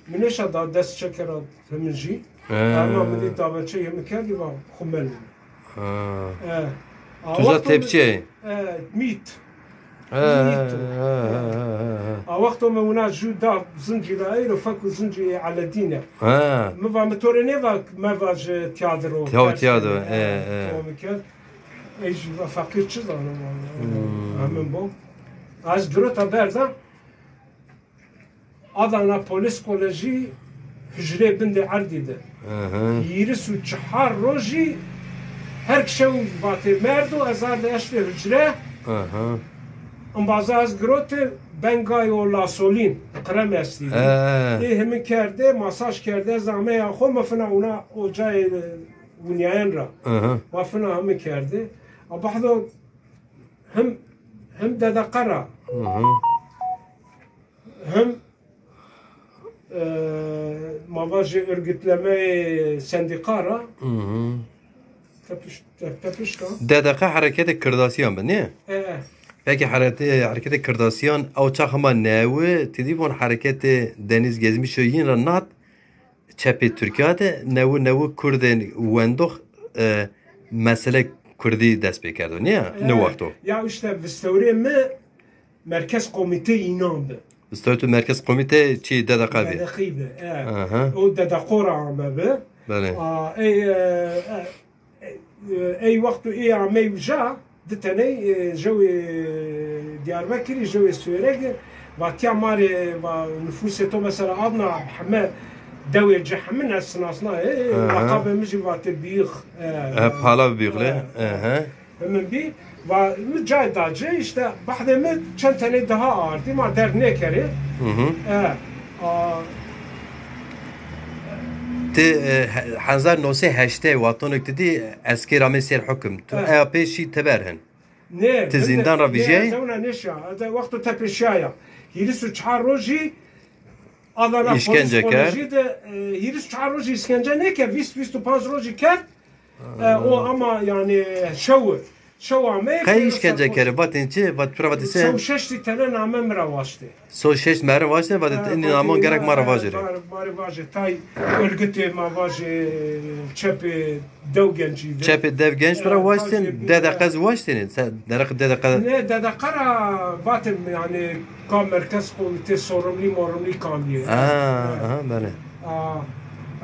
Mineşa da dest çeker temizci. Ama meni davetçe yemek geldi ve kumelli. Tuza tepçi. Mit. وقت ما هنا جودا زنجي راي رفق زنجي على دينه ما va motorene va ma va teatro ايش فقير چیزا همین با از گروتا بردا Adana Polis Koleji hücre binde ardide. Yiris u çahar roji her kişi vatı merdo azar da yaşlı hücre. Bazı az grote bengay o lasolin krem esti. Hemen kerde masaj kerde zame ya xo mafna ona ocay bunyayen ra. Mafna hemen kerde. Abahdo hem de qara. Hem mavajı örgütleme sendikara. Tepişka. Dedeka hareketi Kırdasyan ben ne? Peki hareketi Kırdasyan o çakma nevi telefon hareketi deniz gezmiş yine ranat çepi Türkiye'de nevi Kurdin wendoh mesele Kurdi dest bekerdi ne? Ne vakti? Ya işte vistevre mi merkez komite inandı. استوت مرکز کمیته چی ددقاوی؟ ددقیبه. او ددقورا عمبه. بله. ای وقت ای عمی وجا دتنی جوی دیاربکری جوی سویرگ و تیاماری و نفوس تو مثلا آدنا همه دوی جهمن اسناسنا لقب میجی و تبیخ. حالا بیغله. من بی و جای داجه işte بعد چند tane daha ağırdı ama der ne kere te Hazar nose heşte vatanık dedi eski rameser hüküm tu AP şi teberhen ne te zindan rabije zona neşa da vakti tepeşaya hirisu çar roji adana işkence kar hirisu çar roji işkence ne ki 20-25 roji kar o ama yani şov Kay işkence kere batinci bat privatise. So 6 tane name mravaştı. So 6 mravaştı bat inni namon gerek mravaştı. Mravaştı tay örgütü mravaştı çepe devgenci. Çepe devgenç mravaştı dede kız vaştı. Derek dede kız. Ne dede kara batim yani kam merkez komite sorumlu kamiye. Bale.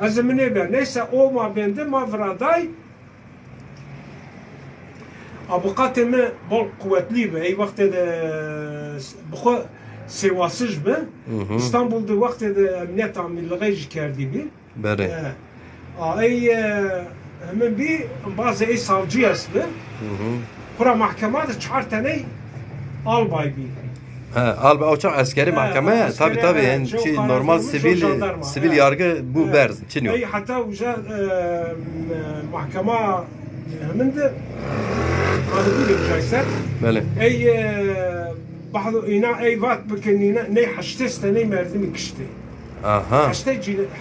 Azmine ben neyse o ma bende mavraday Abukatımı bol kuvvetli be. Ey vakti de bu sevasız be. İstanbul'da vakti de emniyet amirliği jikerdi bi. Bere. Ey hemen bir bazı ey savcı aslı. Kura mahkemede 4 tane albay bi. Albay o çok askeri mahkeme tabi yani şey normal sivil yargı bu berz çiniyor. Ey hatta uca mahkeme hemen de هذا بيقول جايسات. بله. أي بعض إنا أي وقت بكنينا ني حشتست ني مردم كشتي.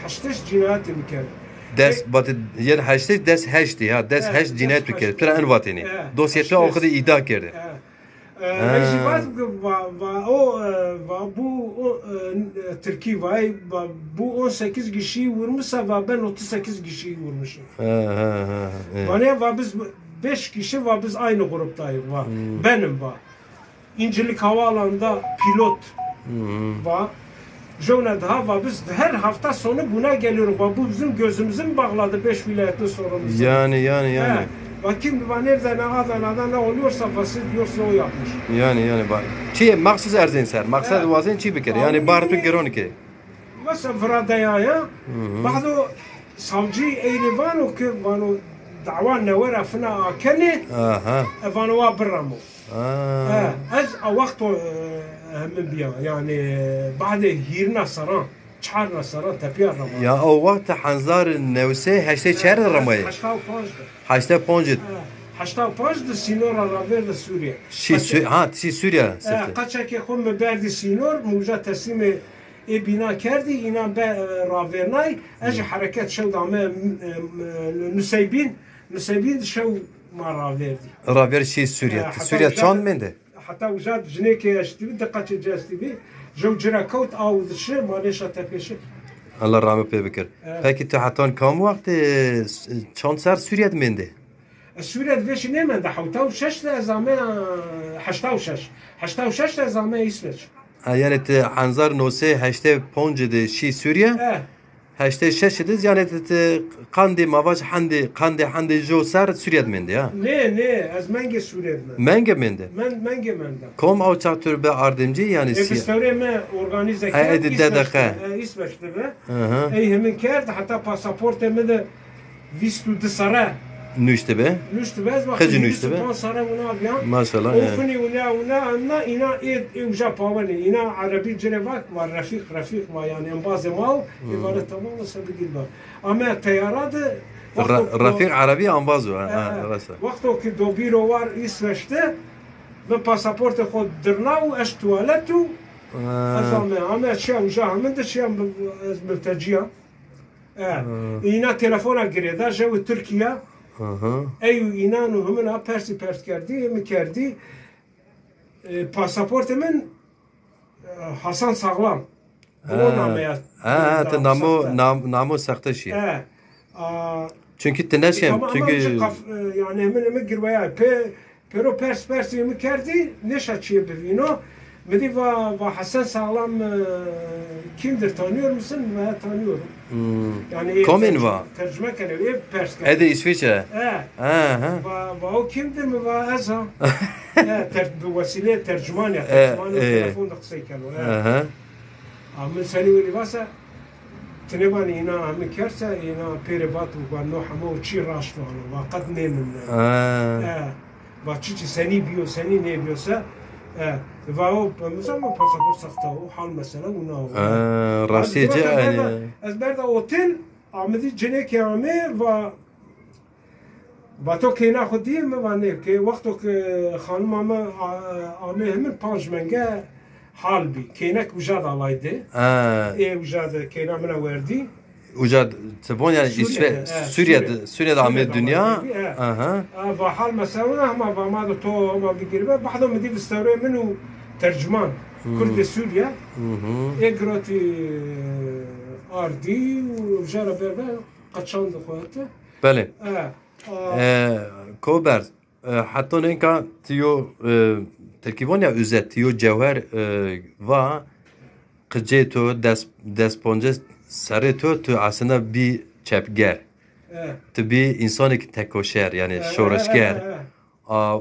حشتش جنات مكان. دس بات يعني حشتش دس هشتي ها دس هشت جنات مكان. ترى أن واتني. دوسيته أخذ إيدا كرده. أي وقت و bu Türkiye vay bu 18 kişi vurmuşsa ve ben 38 kişi vurmuşum. Bana biz 5 kişi var biz aynı gruptayız var. Benim var. İncilik Havaalanı'nda pilot var. Jona daha var. Biz her hafta sonu buna geliyoruz. Bu bizim gözümüzün bağladı 5 vilayetin sorumlusu. Yani. Bakayım nereden Adana'da ne oluyorsa fasit diyorsa o yapmış. Yani bak. Çi maksız erzinser. Maksat vazin çi bir kere. Yani bağırtı geronike. Mesela Vradaya ya. Bazı savcı eylivano ki vano دعوانا ورا فنا كني فانوا برامو از وقت من بيا يعني بعد هيرنا صران çarna saran tepiya rama. Ya o vakti Hanzar nevse haşte çer ramay. Haşte ponjit. Haşta ponjit sinora raver Suriye. Si Suriye. Kaçak ekon berdi sinor muja teslimi bina kerdi inan be ravernay aj hareket şev dame Nusaybin şev ma raverdi. Raver şey Suriye. Suriye çan mende. حتى وجاد جنيكي اشتبي دقة جاستبي جو جرا كوت او ذش ماليش تفيش الله رحمه بكر peki tu hatan kam vakti çand ser Suriye mende سوريا فيش نيمان ده حوتاو شش زعما حشتاو شش زعما اسمش yani te hanzar nose heşte ponce de şi Suriye heşte şeşidiz yani te kandi mavaş handi jo ser Suriye mende ya ne az menge Suriye menge mende menge kom av çaktır be ardımcı yani Suriye me organize İsveç'te be hemen kerdi hatta pasaportemi de vistu de sara نوشته به خیلی نوشته به ماشاءالله اوفني ونا اینا اوجا پاوني اینا عربي جنبك و رفيق ما يعني انباز ماو يبقى تمام سبيل با اما طيارات رفيق عربي انبازو وقتو که دو بیرو وار اسوشته و پاسپورت خود درناو اش توالتو اما چه اوجا همند چه مرتجیا اینا تلفونا گريدا جو ترکیه ایو اینانو همون ها پرس کردی پاسپورت من حسن ساغلام نامو سخته شیه çünkü teneşem çünkü yani hemen girmeye pero pers mi kerdi ne şaçıya bevino Medi va Hasan Sağlam kimdir tanıyor musun? Ben tanıyorum. Yani Komen va. Tercüme kelebeği Pers. Ede İsviçre. Va o kimdir mi va azha? Bu vesile tercüman ya. Tercüman telefonda kısayken. Ama seni öyle varsa تنبان إنا عم كرسة إنا بيربات وقالنا حمو شي راشتوانو وقد نمن. وشي سني بيو سني نبيوسا. واو مثلا پاسپورت ساخته و حال مثلا اونا راستی جا از برد اوتل آمدی جنه که و تو که اینا خودیم مبانه که وقتو که خانم آمه همین 5 منگه حال بی که اینا که وجاد آلایده وجاد که اینا منو وردی وجاد تبون yani Suriye'de Ahmet Dünya و حال مثلا هم ما تو ما بيقربه بعضهم مدي بيستوري منه ترجمان كرد سوريا اقراتي اردي وجرى بربه قطشان دخواته بله کوبر حتی اینکه تیو ترکیبان یا üzet تیو جوهر و قجه تو دست پونجه سر تو aslında bir çepger. Tu bir insanı ki tekoşer yani şoreşger.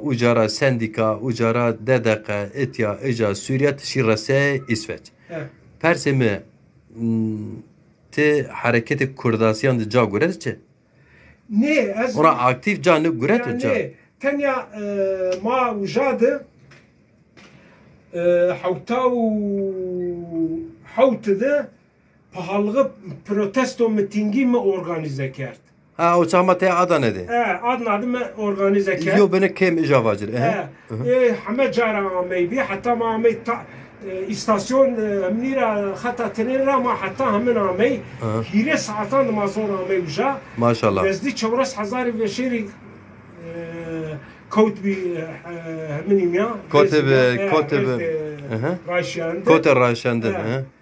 Ucara sendika, ucara dedeka, etya, eca, Suriye, şirase, İsveç. Persemi te hareketi Kurdasyan de ca göret çe? Ne? Ona aktif canı göret çe? Ne? Tenya ma ucadı havtada pahalı protesto mitingi mi organize kerdi? O çama te Adana'da. Adana'da mı organize kerdi? Yo beni kim icavacır? Hamed cara amey bi hatta ma amey istasyon amnira hatta tenera ma hatta hemen amey hire saatan ma sonra amey uca. Maşallah. Bezdi çevres hazari ve şeri كوت بي من يميا كتب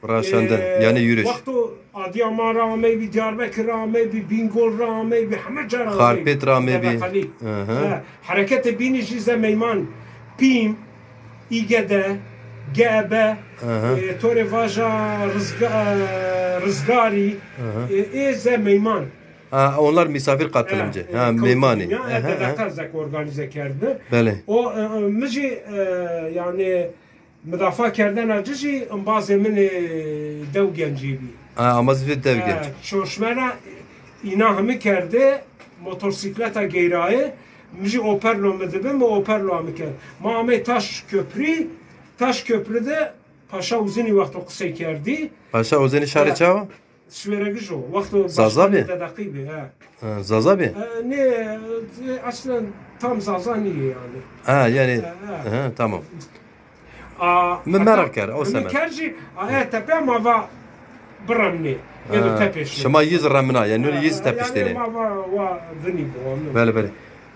راشاندن yani yürüyüş. Vaktu Adıyaman rağmen bir Diyarbakır rağmen bir Bingöl rağmen bir Hamaca rağmen Harpet rağmen bir harekete binici zemeyman Pim İgede Gebe Torevaja Rızgari zemeyman onlar misafir katılımcı. Meymani. Kazak organize kerdi. Bele. O müci yani müdafaa kerden acıcı bazı min dev gencibi. Ama zifir dev genç. Çoşmena ina hemi kerdi motosikleta geyrayı müci operlo müdibim ve operlo hemi kerdi. Mame taş köprüde Paşa Uzuni vakti kısay kerdi. Paşa Uzuni şarı çava? Süveregijo. Vakti Zazabi? Zazabi? Ne aslında tam Zazani yani. Yani tamam. merak ker o zaman. Kerci tepe ama va branni. Şama yüz ramına yani öyle yüz tepişteni. Böyle.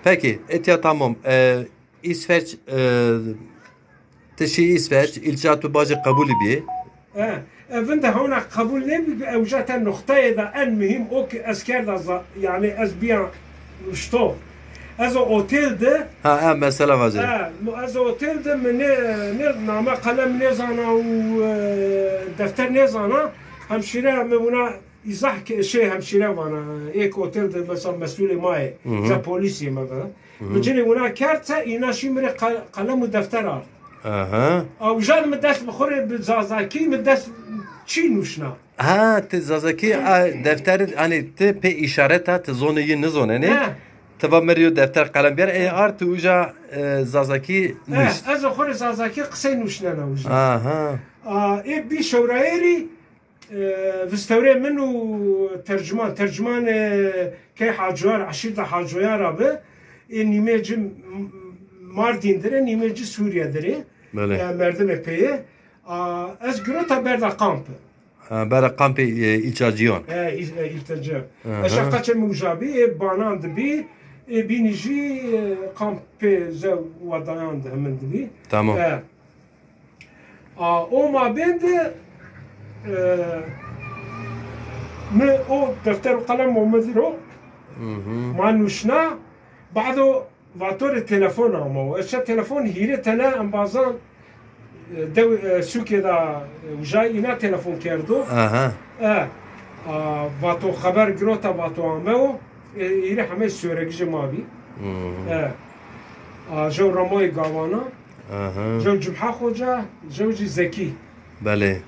Peki etya tamam. İsveç تشي إسفاج إلجاتو باجي قبول بيه فنده هنا قبول نبي أوجات النقطة إذا أن مهم أوك أسكر يعني أسبيع نشتو أزو أوتيل ده مثلا واجه أزو أوتيل ده من نعمة قلم نزانا ودفتر نزانا همشيرة مبنا إزاح شيء همشيرة وانا إيك أوتيل ده مثلا مسؤول ماي زا بوليسي مثلا بجني هنا كارتا إناشي مري قلم ودفتر أرد او جان مدست بخوره بزازاکی مدست چی نوشنا تزازاکی دفتر یعنی ته په اشارت ته زونه یه نزونه نه تبا مریو دفتر قلم بیار ای ارت اوجا زازاکی نوشت از خوره زازاکی قصه نوشنا نوجا ای بی شورایری وستوره منو ترجمان که حاجوار عشیر ده حاجوار به نیمه جم Mardin dere, nimeci Suriye dere. Merdim epeye. Ez grota berda kampı. Berda kampı ilçaciyon. İlçaciyon. Eşa kaçı mujabi, banan dibi, binici kampı ze vadayan da hemen dibi. Tamam. O mabende o defter kalem mumedir o. Manuşna, بعده واتور تلفن اما ايش تلفن هيره تنا ام بازان دو سوكي دا وجاي انا تلفن كردو واتو خبر جروتا واتو امو يري همه سورگج مابي جو رموي قوانا جو جمحه خوجا جوجي زكي بله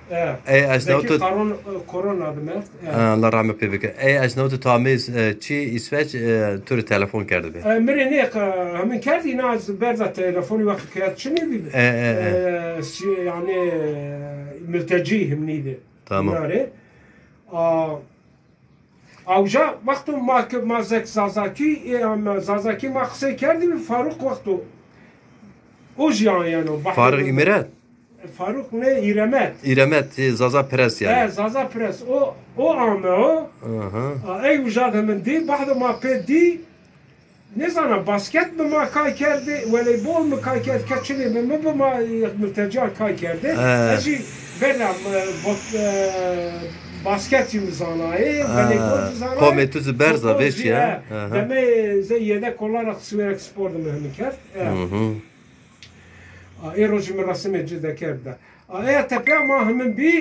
ای اشنوت کرونا دمرد الله رحمه بك ای اشنوت تامیز چی اسفاج تو تلفن کرده به مری نیک همین کردی نه از برد تلفنی وقت کرد چی نبی یعنی ملتجی هم نیده تمام اوجا وقتی ما زازاکی ما خسه کردیم فاروق وقتو اوجیان یعنی فاروق امارات Faruk ne? İremet. İremet, Zaza Pres yani. Zaza Pres. O ame o. Ey vücad hemen di. Bahda ma pe di. Ne zana basket mi ma kay kerdi? Voleybol mu kay kerdi? Kaçını mi bu ma mültecar kay kerdi? Eci verem basket mi zanayı? Voleybol mi zanayı? Kometüzü berza beş ya. Deme ze yedek olarak süverek sporda mühim kert. ای روزی مراسم جدا کرده. ای تپه ما همین بی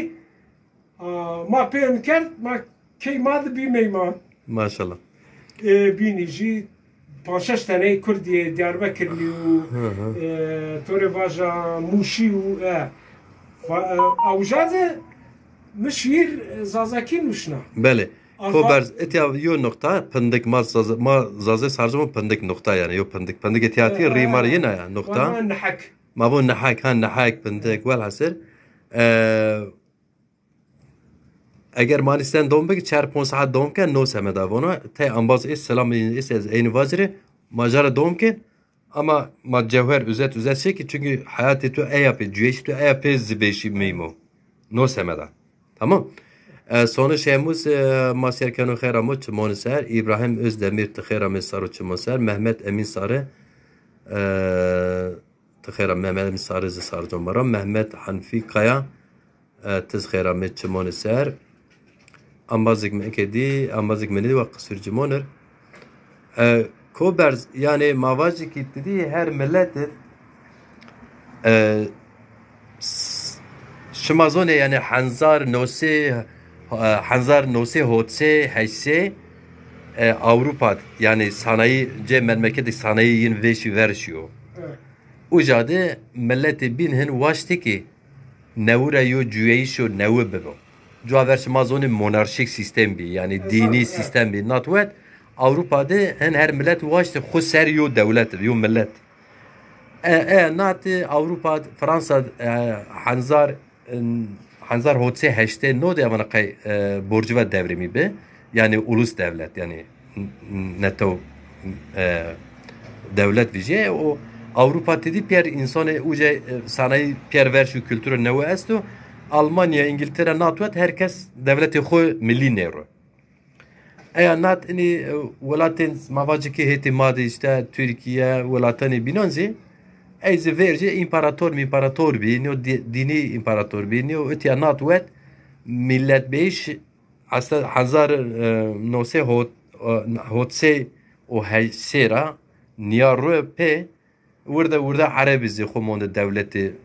ما پیام کرد ما کی ماد بی میمان. ماشاءالله. بینیجی پانشش تنه کردی دیاربکری و توره واجا موشی و اوجاده مشیر زازاکی نوشنا. بله. کوبرز اتیا یو نقطه پندک ما زازه سرجم پندک نقطه یعنی یو پندک اتیاتی ریماری نه نقطه. نحک. ما بون نحاك هان نحاك بندك والحسر اگر مانستان دوم بگی 4-5 ساعت دوم کن نو سمه داونا تا انباز اس سلام اس از این واجره ماجرا دوم کن ama ma cevher üzet şey ki çünkü hayatı tu yapı cüeş tu yapı zbeşi mimo no semeda tamam sonra şeyimiz maserkanu khairamut monser İbrahim Özdemir tkhiramı sarı çmonser Mehmet Emin Sarı تخيرا مهمت مسار زسار جمرة مهمت حنفي قيا تزخيرا متشمون السار أمازك من كدي أمازك من دي وقصر جمونر كوبرز يعني مواجه كتدي هر ملت شمازونه يعني حنزار نوسي هوتسي هيسي Avrupa yani sanayi memleketi sanayiyin veşi versiyo. Ujade milleti binhin vaşti ki nevre yo cüeyşo nevi bebo. Cua verşmazoni monarşik sistem bi yani dini sistem bi. Natwet Avrupa'da her millet vaşti xusser yo devlet yo millet. Nati Avrupa Fransa Hanzar hotse heşte no de avana kay borcuva devrimi be. Yani ulus devlet yani neto devlet vice o Avrupa dedi pier insanı uce sanayi pier ver şu kültürü ne esto Almanya İngiltere NATO herkes devleti xo milli nero. Nat ini velatin mavacı ki heti madi işte Türkiye velatani binanzi Ez verce imparator bi, neo dini imparator bi, neo etiya natwet millet beş aslında 1900 o heysera niyarı pe Burada Arabizi xumon devleti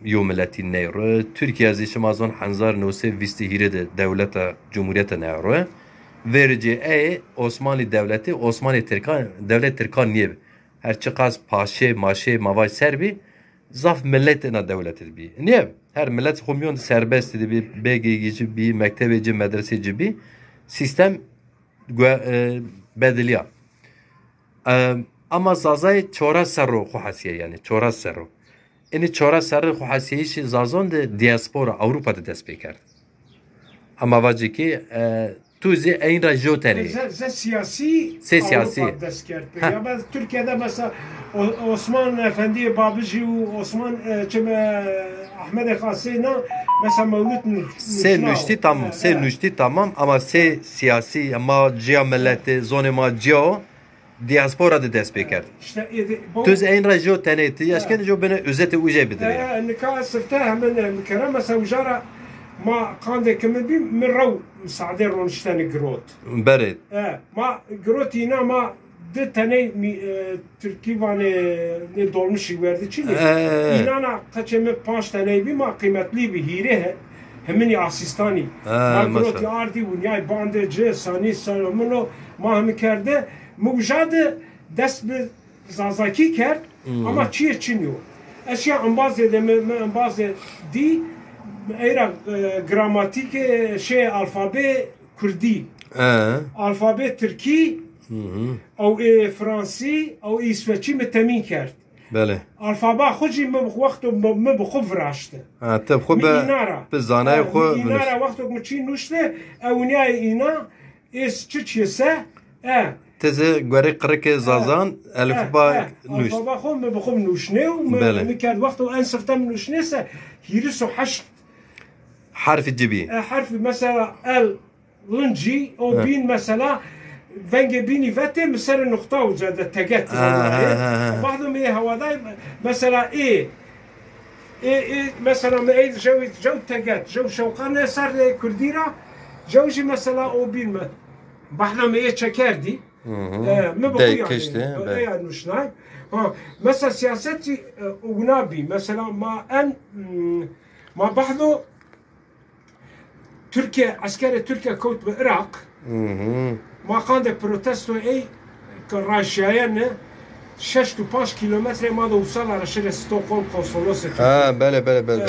yomileti neyru. Türkiye zişimazon hanzar nose visti hire de devleta cumhuriyete neyru. Verici Osmanlı devleti Osmanlı Türkan devlet Türkan niye? Her çıkaz paşe maşe mavaj serbi zaf milletine devleti bi. Niye? Her millet xumyon serbest bir BG'ci bir mektebeci medreseci bir sistem bedeliya. Ama zazay çora serro xhasiye yani çora serro. Yani çora serro xhasiye işi zazon de diaspora Avrupa'da dest bekar. Ama vacı ki tuzi en rajoteni. Siyasi Avrupa dest kert. Ya ben Türkiye'de mesela Osman Efendi Babıcı Osman Ahmet Khasina mesela Mevlüt sen nüşti tamam ama siyasi ama ciha milleti zone ma ciha diaspora da dest bekar. Tuz en rajo teneti yaşken jo bana özeti uje bidire. Nikah sırta hemen mükemmel mesela ujara ما قاندك كمبي من رو مساعدة رونشتاني جروت. برد. ما جروتينا ما ده تاني تركي وانه ندولمشي ورده چيني. إنانا قچمه 5 تاني بي ما قيمتلي بهيره همني asistani. ما جروتي آردي ونياي بانده جه ساني سانمونو ما هم کرده موجاده دست به زازاکی کرد اما چیه چینیو. اشیا انبازه انبازه دی Era gramatik şey alfabe Kurdi. Alfabe Türki او فرانسی او اسوچی متمین کرد. بله. الفابا خوشی وقت ما بخوف راشته. طب خوب به زانای خو اینارا وقت مچی نوشته اونیای اینا اس چیسه تزه گوری قرک زازان الفبا نوشت. الفابا خو ما بخوف نوشنه و میکرد وقت ان سفتم نوشنه سه هیرسو 8 حرف جبي حرف مثلا ال لنجي او بين مثلا فنج بيني فاتي مسر النقطه وزاد تاجت بعضهم ايه هو ده مثلا ايه مثلا ما ايه جو تاجت جو شوقانه صار كرديرا جوجي مثلا او بين بعضهم ايه شكردي ما بقول يعني مش ناي مثلا سياستي ونابي مثلا ما ان ما بعضه Türkiye, askeri Türkiye kuvvet ve Irak ma kande protesto ey Raşya'ya 6-5 kilometre ma da ulusal şehre Stockholm konsolosu. Bele.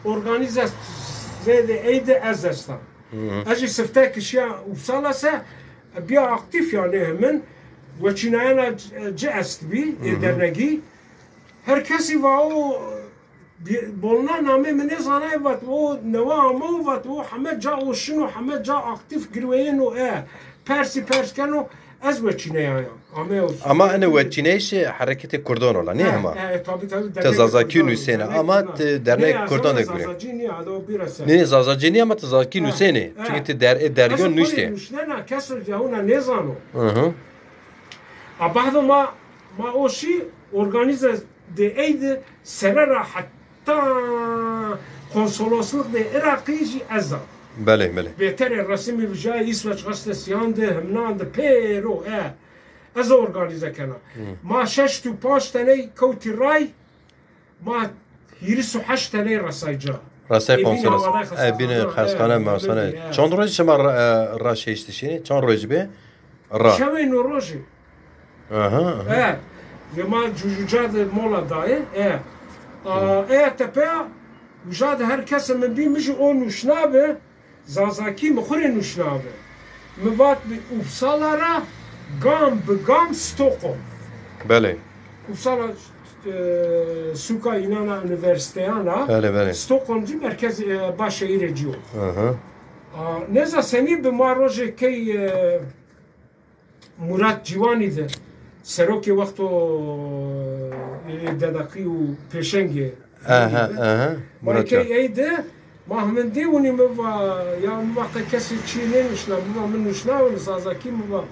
Organize zede eyde Azestan. Acı sefte kişiye ulusal bir aktif yani hemen ve Çin'e cest bi dernegi herkesi var o بولنا نامه من زانای وات و نوامو وات و همه جا و شنو همه جا اکتیف گروین و پرس کنو از وچینه ama ana وچینهش حرکت کردان ولا نه ama تزازاکی نوسینه ama dernek کردان گوره نه زازاکی ama تزازاکی نوسینه çünkü dergön nüşte نه کسر جهونا نزانو بعض ما o şey organize de eydi serera konsolosluk de Irakî ezza. Bele. Beter resmi vijay İsveç gazetesiyan de hemnan de pero ez organize kana. Ma 6-5 tane kouti ray ma 28 tane rasayca. Rasay konsolos. Bine xaskana masana. Çand roz şema ra şeyiştişini? Çand roz be? Ra. Şevin roji. Aha. Ma cucucad mola daye. Tepea وجاد هر کس من بی میشه اون نشنابه زازاکی مخوره نشنابه مواد به اوبسالارا گام به گام ستوکو بله اوبسالا سوکا اینانا انیورسیتیانا بله ستوکولمجی مرکز باش شهر جیو نزا سنی به ما روزه که مراد جوانی ده سروکی وقتو دداقی و پیشنگه ما که ایده ما همین دیونی موا یا موقع کسی چی نمیشنا موا من نشنا و نسازاکی موا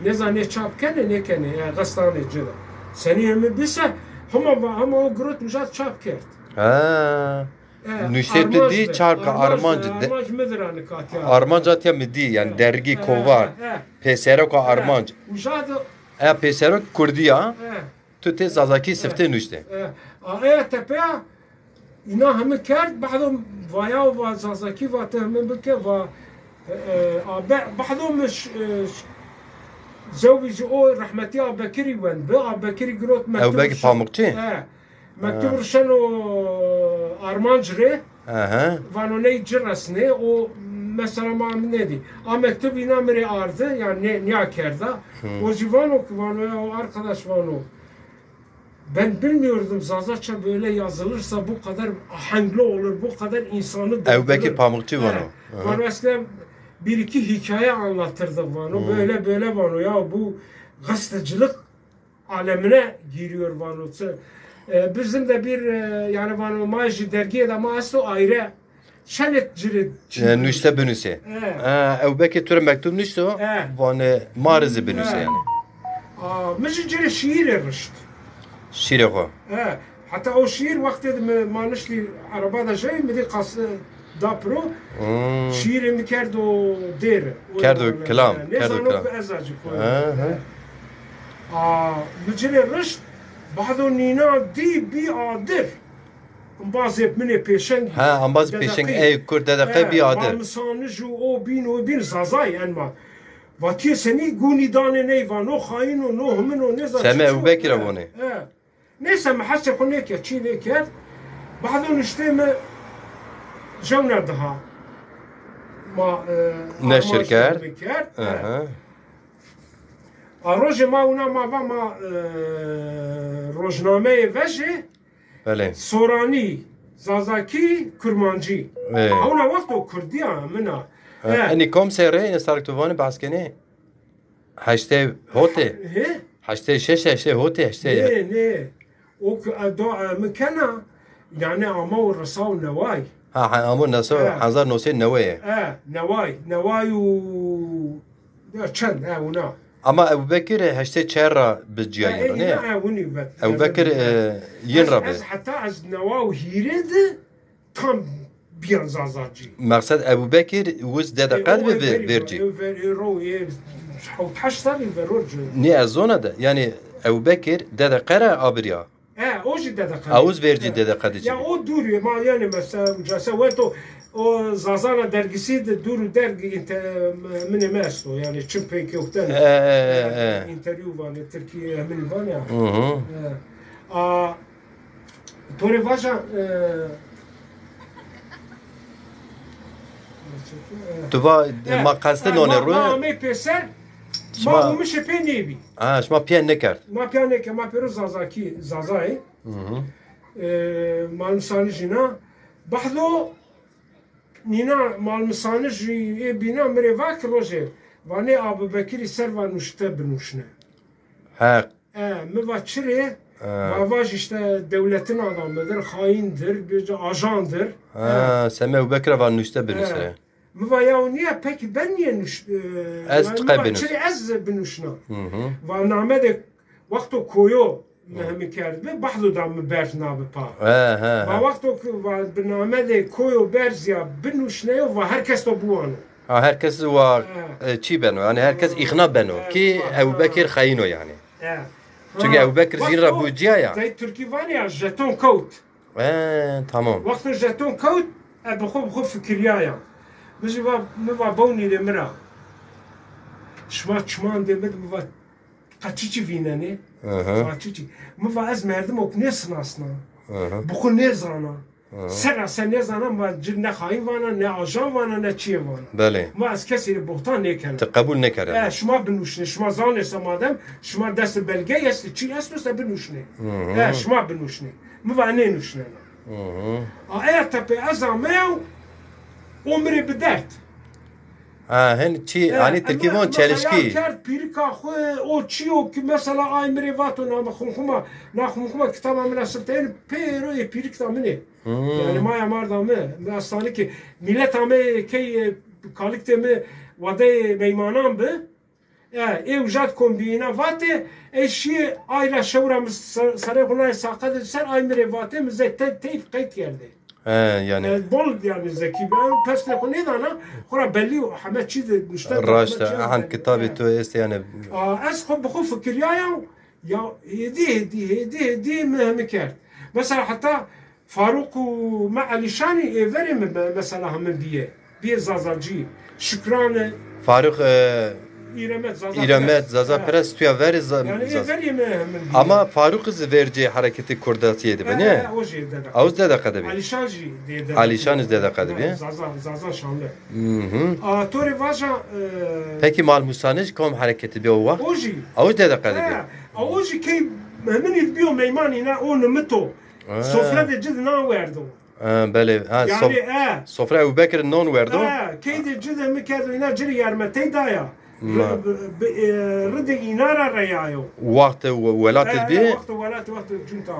نزانه چاپ کنه نکنه یا قصدانه جدا سنی همه بیسه Hema o grot mijat çap kert. Ha. Nüşet di çarka armancı. Armanc mıdırani katya. Armanc ya midi yani dergi kovar. Peserok armanc. Mijat peserok Kurdiya. Tu te zazaki sifte nüşte. tepeya اینا همه کرد بعضهم ویا و زازکی و تهمه بکه و بعضهم زوج او رحمتی آبکری ون به آبکری گروت مکتوب او بگی پاموکچی؟ مکتوب رشن و آرمانج ره وانو نی جرسنه و مثلا ما ندی مکتوب اینا مری آرده yani nیا کرده و جوانو که وانو arkadaş وانو ben bilmiyordum Zazaça böyle yazılırsa bu kadar ahenkli olur, bu kadar insanı Ebu Bekir Pamukçu var o. Bana eskiden bir iki hikaye anlatırdı bana. Böyle bana ya bu gazetecilik alemine giriyor bana. Bizim de bir yani bana maaşı dergiye de maaşı ayrı şenetçili. Nüşte bünüse. Ebu Bekir Türe mektup nüşte o. Bana marizi bünüse yani. Mecicili şiir erişti. شیر خو. حتی او شیر وقتی ما نشلی عربا دا جای میدی قص دا پرو شیر میکرد و دیر. کرد و کلام. نزانو که ازاجی کنه. مجلی رشت بعدو نینا دی بی آدر. Ambazı mine peşeng. Ambazı peşeng ey kurda da bi adı. Malmsanıcı o bin zazay enma. Vatiye seni guni dane neyvan o hain o no hemen o ne zaten. Seme Ebu Bekir abone. Neyse محسب هناك شيء ذكر بعضهم يشتم جونا دها ما نشر كار روج ما ونا ما روجنامه وجه بله سورانی زازاکی کرمانجی اونا وقتو کردیا منا اني كوم سيري نستاركتوفاني باسكني هشته هوتي هشته شش هوتي هشته نه o مكانه يعني امور رساو نواي امور نسو حنظر نوسي نواي نواي و چند ونا اما ابو بكر هشته چرا بجيا نه ابو بكر ينرب حتى از نواو هيرد tam بيان زازاجي مقصد ابو بكر وز دادا قلب بيرجي ني ازونه ده يعني ابو بكر دادا قرا ابريا o dede kadı. Avuz verici dede kadı. Ya o duruyor. Ma yani mesela mücasevet o Zazana dergisi de duru dergi mine mesto yani çünkü yoktan. İnterview var Türkiye hemen var ya. Tore vaja Tuva makasın onu ru. Ma me peser ما مش بينيبي شما بيان نكر ما بيرو زازاكي زازاي مال مسانجينا بحثو نينا مال مسانجي بينا مريفاك روجي واني ابو بكر سروا نشته بنوشنه ها مباشره مواج işte devletin adamıdır, haindir, bir ajandır. Seme Ebu Bekir var nüşte bünüse. Muvayavniye peki ben niye az tıkabınız? Çünkü az binuşna. Ve namede vakto koyo mehmi kerdi. Bahdu da mı bert nabe pa. Ve vakto namede koyo berzya binuşna ve herkes de bu anı. Herkes var çi beno yani herkes ikna beno ki Ebu Bekir khayino yani. Çünkü Ebu Bekir zira buciya ya. Zey Türkiye var ya jeton kaut. Tamam. Vakto jeton kaut bxu fikriya ya. Bizi va boni de mira. Şma çman de mi va kaçıcı vineni. Kaçıcı. Mi va az merdim ok ne sınasna. Bu ne zana. Sen ne zana ma ne hain vana ne ajan vana ne çiye vana. Bale. Ma az kesiri buhtan ne kana. Tekabul ne kara. Şma binuşne. Şma zane samadem. Şma dest belge jest çi esto binuşne. Şma binuşne. Mi va ne nuşne. Eğer tepe azameu umri bedert. Hen çi yani Türkiye'nin çelişki. Kert pirika xwe o çiyo ki mesela ay mri vato na xumxuma ki tamam nasılten pero e pirik tamine. Yani maya marda mı? Aslında ki millet ame ki kalikte mi vade beymanan be. ev jat kombina vate eşi ayla şevramız sarı hunay saqad ser aymire vate mizet teyf kayıt yerde. Yani bol yani zeki ben pesle konu dana khura belli Ahmet çiğ müşteri raşta han kitabı to est yani az خب fikir ya hedi mühim kert mesela hatta Faruk مع لشاني verim mesela hemen diye bir zazacı şükranı Faruk İremet Zaza Pres tuya veri ama Faruk kızı verici hareketi kurdatiydi beni. Ağız dede kadebi. Alişan dede kadebi. Zaza şanlı. Tori vaja. Peki mal musanij kom hareketi bir o vakt. Ağız dede kadebi. Ağız ki hemen idbiyo meymanina onu mito. Sofra de cid na verdo. Bele. Sofra Ebu Bekir non verdo. Keyde cid mi kado ina ciri yarmetey daya. رد إنارة ريايو وقت ولات البي وقت جنتا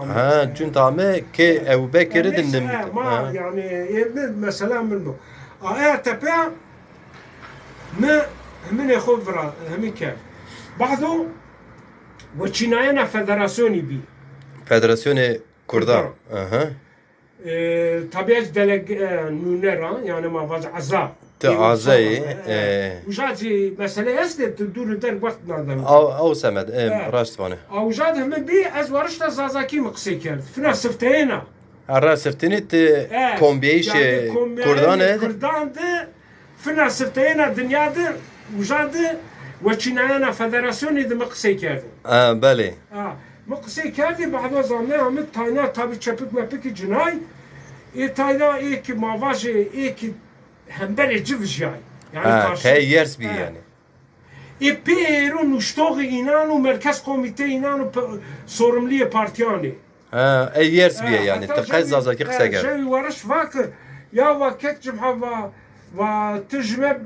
جنتا كي أبو بكر دنم ما يعني مثلا منه تبع ما من يخبر هم كيف بعضه وتشيناينا فدراسيوني بي فدراسيوني كردان طبيعة دلق نونرا يعني ما فاز عزاب عزایی وجادی مسئله است دور در وقت ندارم او سمد راست وانه وجاد هم بی از ورشت زازاکی مقصی کرد فنا سفتینا ara سفتینی ت کومبیش کردانه کردان ده فنا سفتینا دنیا ده وجاد وچیناینا فدراسیونی ده مقصی کرد بله مقصی کردی بعد از آن هم تاینا تابی چپک مپکی جنای تاینا یک مواج یک هم بره جوش yani yers bir yani. Pero nuştoğu inanu merkez komite inanu sorumluya partiyani. Yers bir yani. Tıkkaz zazaki kısa gel. Şey varış vakı ya vakit cumhava ve tecrübe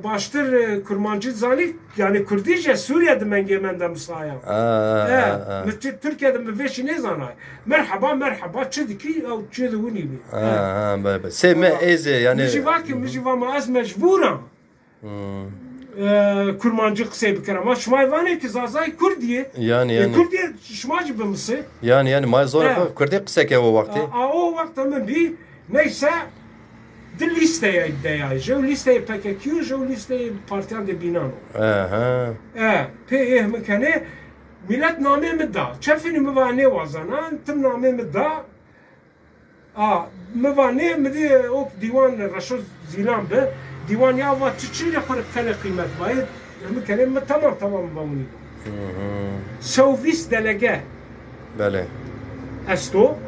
baştır kurmancı zalik yani Kürdice Suriye'de mengemende misaya. Türkiye'de müveşi ne zanay. Merhaba çediki au çeduni bi. Böyle. Sevme eze yani. Müjiva ma az mecburam. Kurmancı kısa bir kere ama şumay vane ki zazay Kürdiye. Yani. Kürdiye şumacı bir mısır. Yani may zor Kürdiye kısa ki o vakti. O vakti ama bir neyse de listeye iddia. Jo listeye PKK, jo listeye partiyan de Binano. Pe mekane millet name midda. Çefini mevane vazanan, tim name midda. Mevane midi o divan Raşid Zilan be. Divan ya va çiçeği kale kıymet var. Mekane mi tamam bavuni. Sovis delege. Bale. Esto.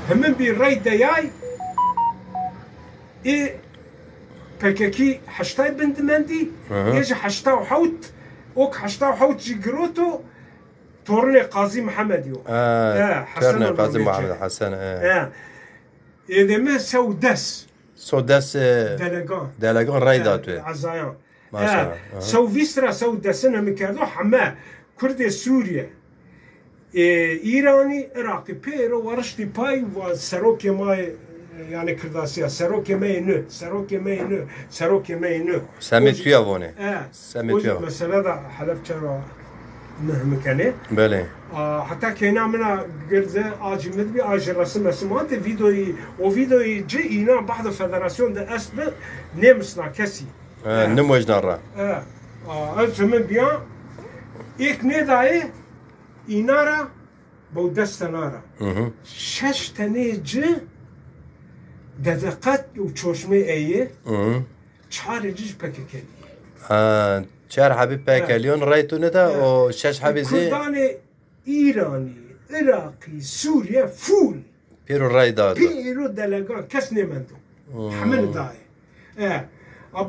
Hemen bir rey deyay. PKK حشتاي بنت مندي يجي حشتا وحوت اوك حشتا وحوت جيجروتو تورني قاضي محمد يو حسن قاضي محمد حسن اذا ما سودس دلقان رايداتو عزايان ما شاء الله سو فيسترا سودسنا مكادو حما كردي سوريا ايراني عراقي بيرو ورشتي باي وسروكي ماي yani Kırdasiya, Serok yemeğini. Semit yavone. Semit yav. Mesela da Halepçe mekane. Böyle. Hatta kena mena girdi acimlet bir ajrası mesumant o videoyu ce ina bazı federasyonda aslı ne misna kesi. Ne mojnara. Azmen biya ilk ne dahi inara bu destanara. Şeş tane ce دقت و چشمه ایه چهار جیش پکیلی. چهار حبیب پکیلیون رایتو ندا و شش حبیزی. کردان ایرانی، عراقی، سوریه فول. پیرو رای داد. پیرو دلگان کس نمیدون. همه ندای.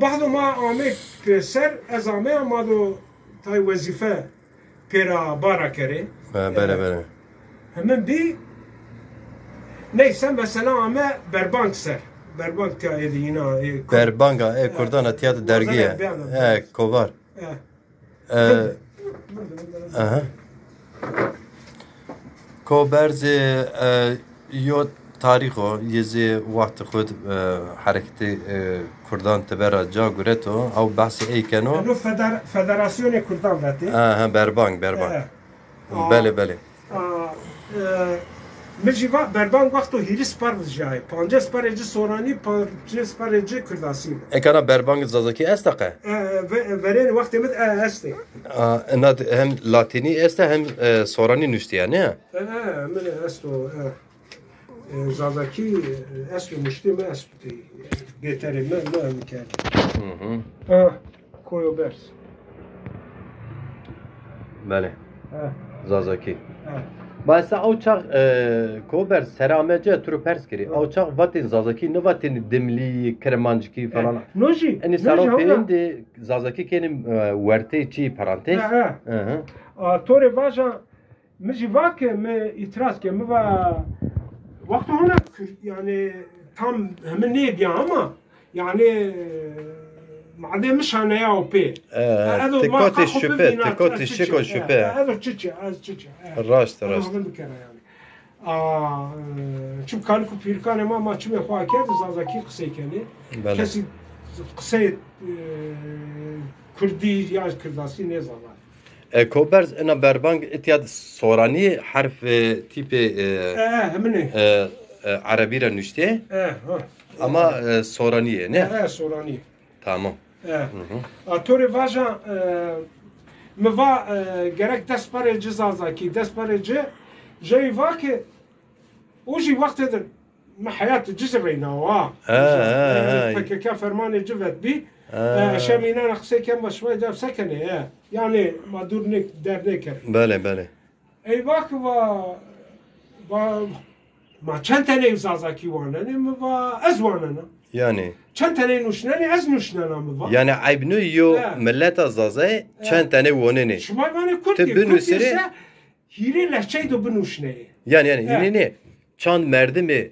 بعد ما آمد پسر از آمه آمدو تای وظیفه پیرا بارا کره. بله. همین بی neyse mesela ama Berbank ser. Berbank tiyaydı yine. Berbanka Kurdana tiyatı dergiye. Kovar. Ko berzi yot تاریخ و یزی وقت خود حرکت کردان تبرا جا گرتو او بحث ای کنو انو فدراسیون کردان وقتی بربانگ بله بله مجیوا بربانگ وقتو هیریس پر جای 5 سپارجی سورانی 5 سپارجی کرداسی اکانا بربانگ زازاکی استقه ورین وقتی مد استی ناد هم لاتینی است هم سورانی نشتیه نه من استو زازاکی استو مشتی ما استی بهتره ما میکرد کویو برس بله زازاکی بس اوچاق کوبر سرامجه ترو پرس کری اوچاق واتین زازاکی نو واتین دملی کرمانجکی فلان نوجی انی سارو پیرین دی زازاکی کنیم ورتی چی پرانتز توری واجا مجی واکه می itiraz که موا وقت هنا يعني tam همه نيبيا اما يعني معدي مش انا يا وبي تكوتي الشبه تكوتي الشيكو الشبه هذا تشيتشي راست يعني شوف كانكو بيركان ما تشمي خوا كده زازاكي قصي كاني كسي قصي كردي يا كرداسي نزالا كوبرز انا بربانج اتياد سوراني حرف تيب همني عربي را نشته اما سورانيه نه سوراني تمام توری واجا موا gerek dest parece zazaki dest parece جاي واك وجي وقت هذا ما حياة جزرينا وا فكك فرمان جفت بي شامينا نقصي كم شوي دار سكنه يعني ما دورنك دارنك بله اي واك ما چند تنه زازاکی وانه موا از وانه yani چند tane nuşnani az nuşnana mı var? Yani aybnu yo millet azazay çend tane vonene. Şuma bana Kürt'e Kürt'se hiri lehçeyi de bu nuşneyi. Yani ne? Çand merdi mi?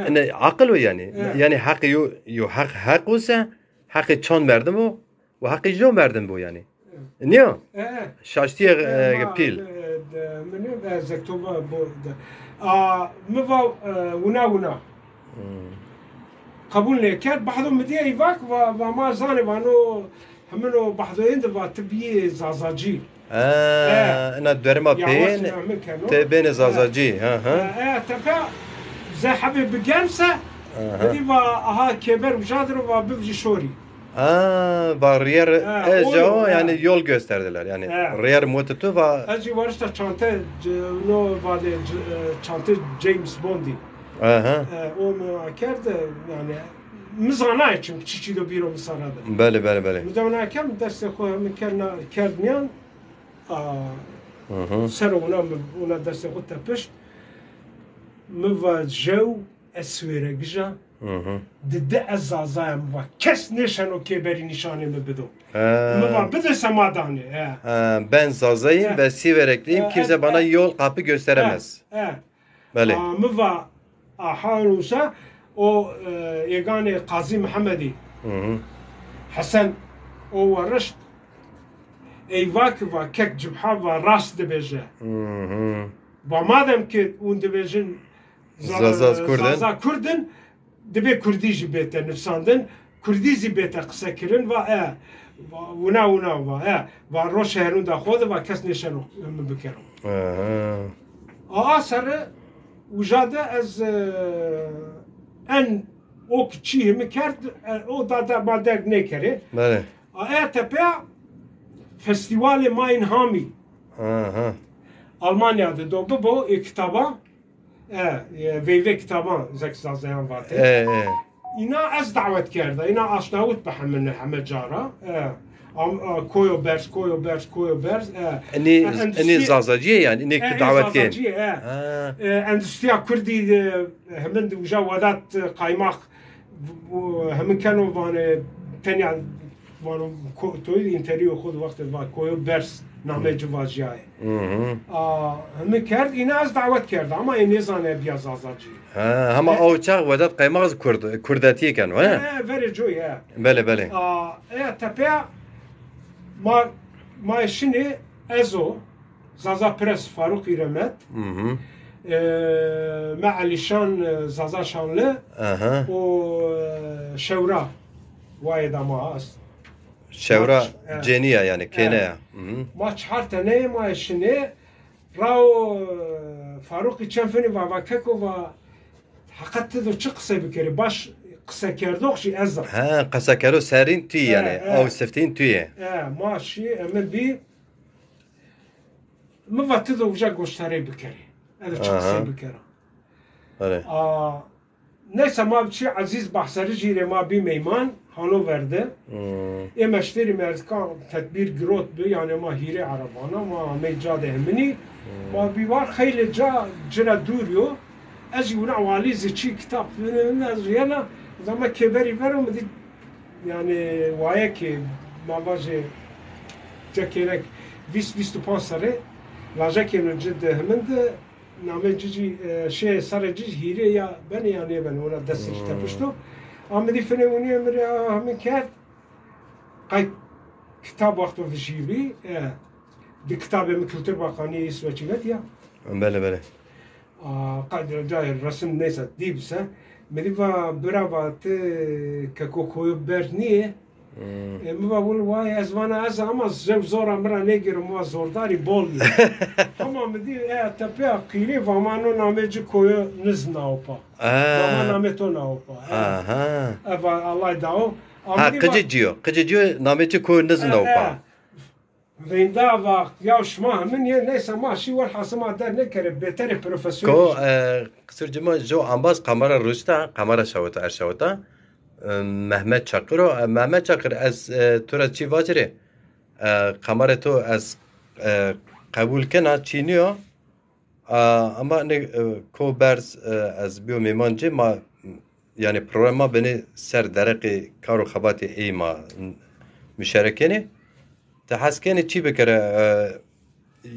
Ne akıl o yani. Yani hakkı yo hak olsa hakkı çand merdi mi? Ve hakkı jo merdi bu yani. Niye? Şaştiye pil. Menü zektova bu. Mva una. قبول نکرد بعضو مدی ایواک و ما زانه وانو همونو بعضو ایند و تبیه زازاجی انا درما بین تبین زازاجی تبا زحبه بگرسه بدی و آها کبر وجادر و بفجی شوری barriyer yani yol gösterdiler yani reyer mototu ve acı varışta çanta no vade çanta James Bond'i o müakerdi yani mizana için çiçi de bir o misaradı. Bale. Müdavana kem derse koyalım kerdniyan ser ona derse o tepiş müvacev esvere gija de azazayım var kes nişan o keberi nişanı mı bido müva bido samadanı ben zazayım ve siverekliyim kimse bana yol kapı gösteremez. Bale. Müva Hanusa o yegane Qazi Muhammedi Hasan o varış eyvak ve kek cibha ve rast debeje ve madem ki un debejin Zaza Kurdin debe Kurdici bete nefsandın Kurdizi bete kısa kirin ve una ve roş herun da xod ve kes neşen bikerim sarı وجاده از ان اوك چی میکرد او دادا ما درک نکره بله تپه فستیوال ماین هامی Almanya'da doğdu bu kitaba ve kitaba zek sazlayan vardı ina az davet kerdi ina aşnavut behamen Hamed Cara koyo bers Ni zazaciye yani ne davet gen endüstriya Kurdi hemen de ujawadat kaymak hemen kanu vane tenya vane toy interior khod vaqt va koyo bers name civajiyay hemen kerd ina az davet kerdi ama en zane biya zazaci ama o çağ wadat kaymak Kurdatiye kan ha very joy bale tepe ما شنو ازو زازا پرس فاروق ایرمت مع لیشان زازا شانله و شورا وايد ما است شورا جنيه يعني كينيا ما چهار تنه ما شنه راو فاروقی چنفنی و وککو و حقیقت دو چه قصه بکری باش قصه کردوخشی از ها قصه کردو سرین توی يعني او سفتين توی ماشي من بي ما فتدو وجا گوشتاری بکری هذا چه قصه بکرم neyse ma bir şey aziz bahsarı jire ma bir meyman hano verdi. Emeşteri merkan tedbir grot bu yani ma hire arabana ma mecade hemini ma bir var hayli cira duruyor. Az yuna valizi çi kitap az yana zaman keberi verum di yani vaya ki ma vaje çekerek vis tu pensare la jakenin ciddi heminde نامه جی شی سر جی هیره یا بنی یا نه بنی ولی دستش تپشتو آمدی فنونی امری همین کرد قای کتاب وقت و فشیبی دی کتاب مکلتر باقانی اسوچیت یا بله بله قای جای رسم نیست دیبسه مدی و برابط که کوکوی برنیه ما بقول واي ازوانا از اما زور امرا نگیرم و زورداری بولی اما مدی تپیا قیلی و منو نامج کوی نزناوپا و نامه تو ناوپا و الله داو ها قجیو نامج کوی نزناوپا ویندا وقت یا شما همین یه نیسا ما شی ور حسما در نکره بهتر پروفسور کو قصر جما جو انباز قمره روشتا قمره شوتا ارشوتا Mehmet Çakır az tura çi vacire kamera to az kabul kena çiniyor ama ne ko berz az biyo mimancı ma yani programa beni ser dereki karo xabati eyma müşarekeni te haskeni çi bekere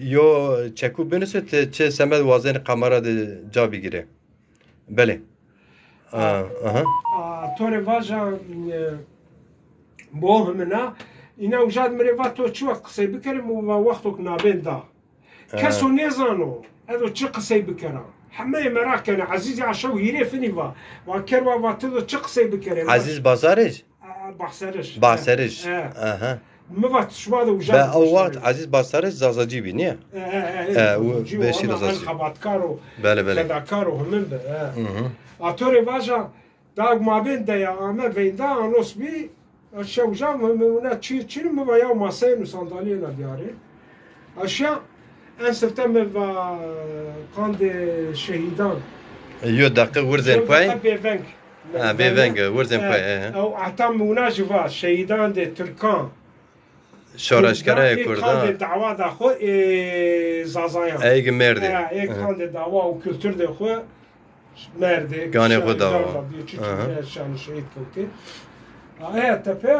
yo çeku benisi te çe semed vazeni kamera de cabi gire bele توره واجا با همنا اینا وجاد مریوات تو چه قصه بکرم و وقتک نابین دا کسو نیزانو ادو چه قصه بکرم همه مراکن عزیزی عشو هیره فنی و کروا واتدو چه قصه بکرم عزیز بازارش باسرش موقت شما دو وجاد به او وقت عزیز باسرش زازاجی بی نه بشی زازاجی خباتکارو بله فداکارو همین به اتوره واجا داغ مابین دیا آمه ویندا آنوس بی شوجا ممونه چی مو یا ماسه نو ساندالیه ندیاره اشیا ان سپتامبر و قاند شهیدان یو دقیق ورزن پای بیونگ ورزن پای او احتام مناجوا شهیدان ده ترکان شورشگره کردان دعوا ده خو زازایان ایگ مرده ایگ قاند دعوا و کلتور ده خو مرده گانه خدا شان شهید کوتی تپه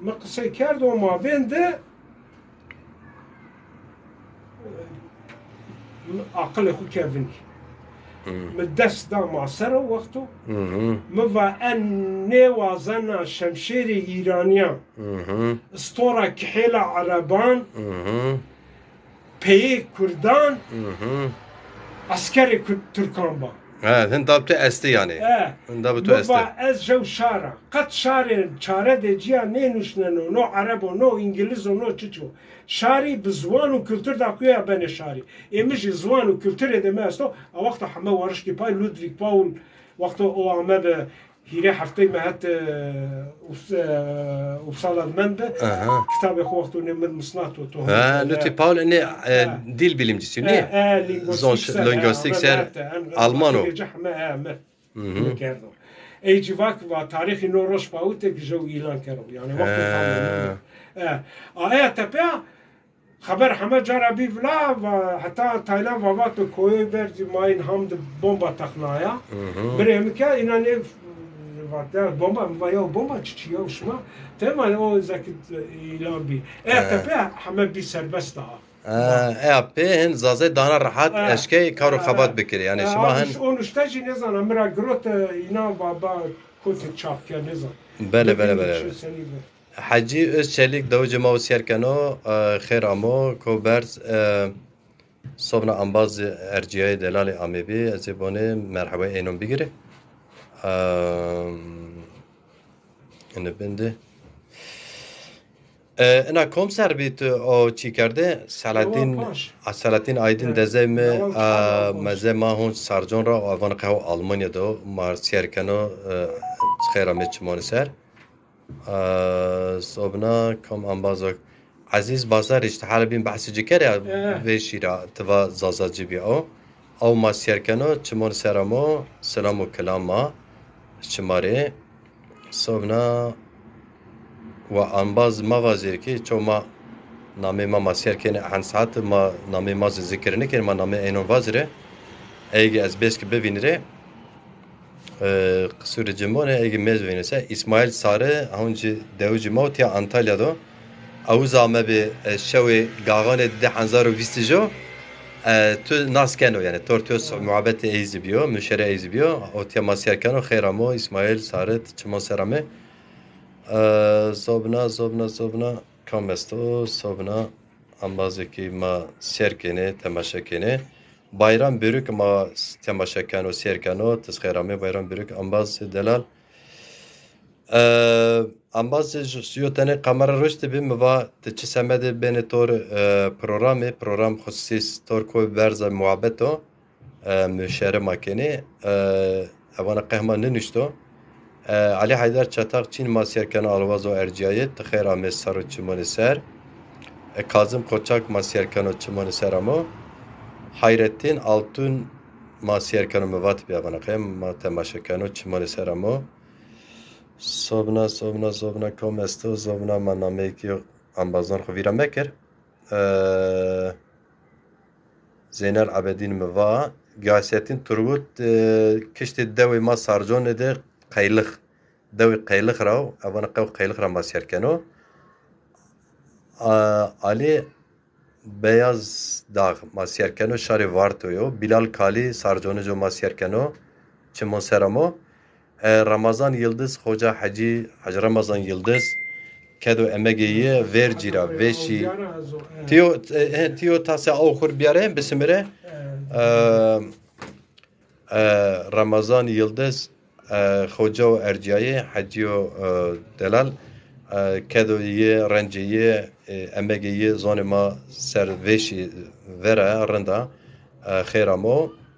مقصه کرد و ما بینده عقل خو کردنی مدست دا معصر وقتو موا ان نوازن شمشیر ایرانیان استورا کحیل عربان پی کردان عسکری ترکان با هندابتو استی yani. هندابتو استی. بابا از جو شارع. قط شارع چاره دیجیا نه نشننو نه عرب و نه انگلیس و نه چیچو. شاری بزوان و کلتور داخویا بین شاری. ایمش زوان و کلتور دم است. وقت همه وارش کی پای لودویگ پاول وقت او آمد هیره هفته مهت وصلت من به کتاب خو وقتو نمد مصنات و تو. لوتی پاول اینه دیل bilimcisi ne? Linguistik ser Almano. ایجواک و تاریخ نوروش باوته که جو ایلان کرد. یعنی وقتی آیا تپه خبر همه جا بی ولا و حتی تایلند و وقت کوی برد ماین هم بمب تخنایا. برای میکه اینا نه وقت بمب می‌ویا بمب چیه و شما تمام او زکت ایلان بی. تپه همه بی سربسته ها. هن زازه دانا راحت اشکی کارو خبات بکری یعنی شما هن اون اشتاجی نزانم مرا گروت اینا بابا کوت چاپ کرد نزان بله حجی از چلیک دو جماو سیر کنو خیر امو کو برز Sonra ambaz erciye delali amebi ezebone merhaba enon bigire. Ne bende. Ina komiser bit o çi karde Selahattin Aydın dezeme meze mahon sarjon ra avan qav Almanya'da Marsiyerkano xeyra meçmon ser. Sobna kam ambazak Aziz Bazar işte halbin bahsi ciker ya ve şira tıva zazacı bir o. Av Marsiyerkano çmon seramo selamu kelama çmare. Sobna و انباز ما وزیر کی چون ما نامه ما مسیر کنه هن ساعت ما نامه ما ذکر نکنه ما نامه اینو وزره اگه از بیش که ببینره قصور جمعه اگه میز ببینه اسماعیل ساره هنچه دوجی ما تیا انتالیا دو او زامه به شوی گاغان 10,020 جو تو ناس کنو yani tortiyos muhabbet ایزی بیو مشره ایزی بیو او تیا مسیر کنو خیرامو اسماعیل ساره چما سرامه Zobna kamesto sobna ambazeki ma serkene temaşakene bayram bürük ma temaşakano serkano tezkherame bayram bürük ambaz delal ambaz yotane kamera rüşte bim va teçi semede bene tor program khusus tor koy berza muhabbeto müşere makene avana qehman nişto Ali Haydar Çatak Çin Masyerkanı Alvazo Erciyayet Tıkhera Mesarı Çımını Ser Kazım Koçak Masyerkanı Çımını Ser ama Hayrettin Altun Masyerkanı Müvat bir abana kayım Ma Temaşekanı Çımını Ser ama Sobna Komesto Sobna Manameki Ambazan Khuvira Meker Zeynel Abedin Müva Gazetin Turgut Kişti Devi Ma Sarjon Ede Qaylık, devi qaylık rav, avana qav qaylık rav masyerkano. Ali Beyaz Dağ masyerkano şari vartoyo. Bilal Kali Sarjonujo masyerkano. Çimon seramo. Ramazan Yıldız Hoca Hacı Ramazan Yıldız. Kedo emegeyi vercira veşi. Tiyo tasa okur biyare bisimire. Ramazan Yıldız خوجا و ارجایی حجی و دلال کدویه رنجیه امگیه زان ما سر ویشی وره رندا خیرامو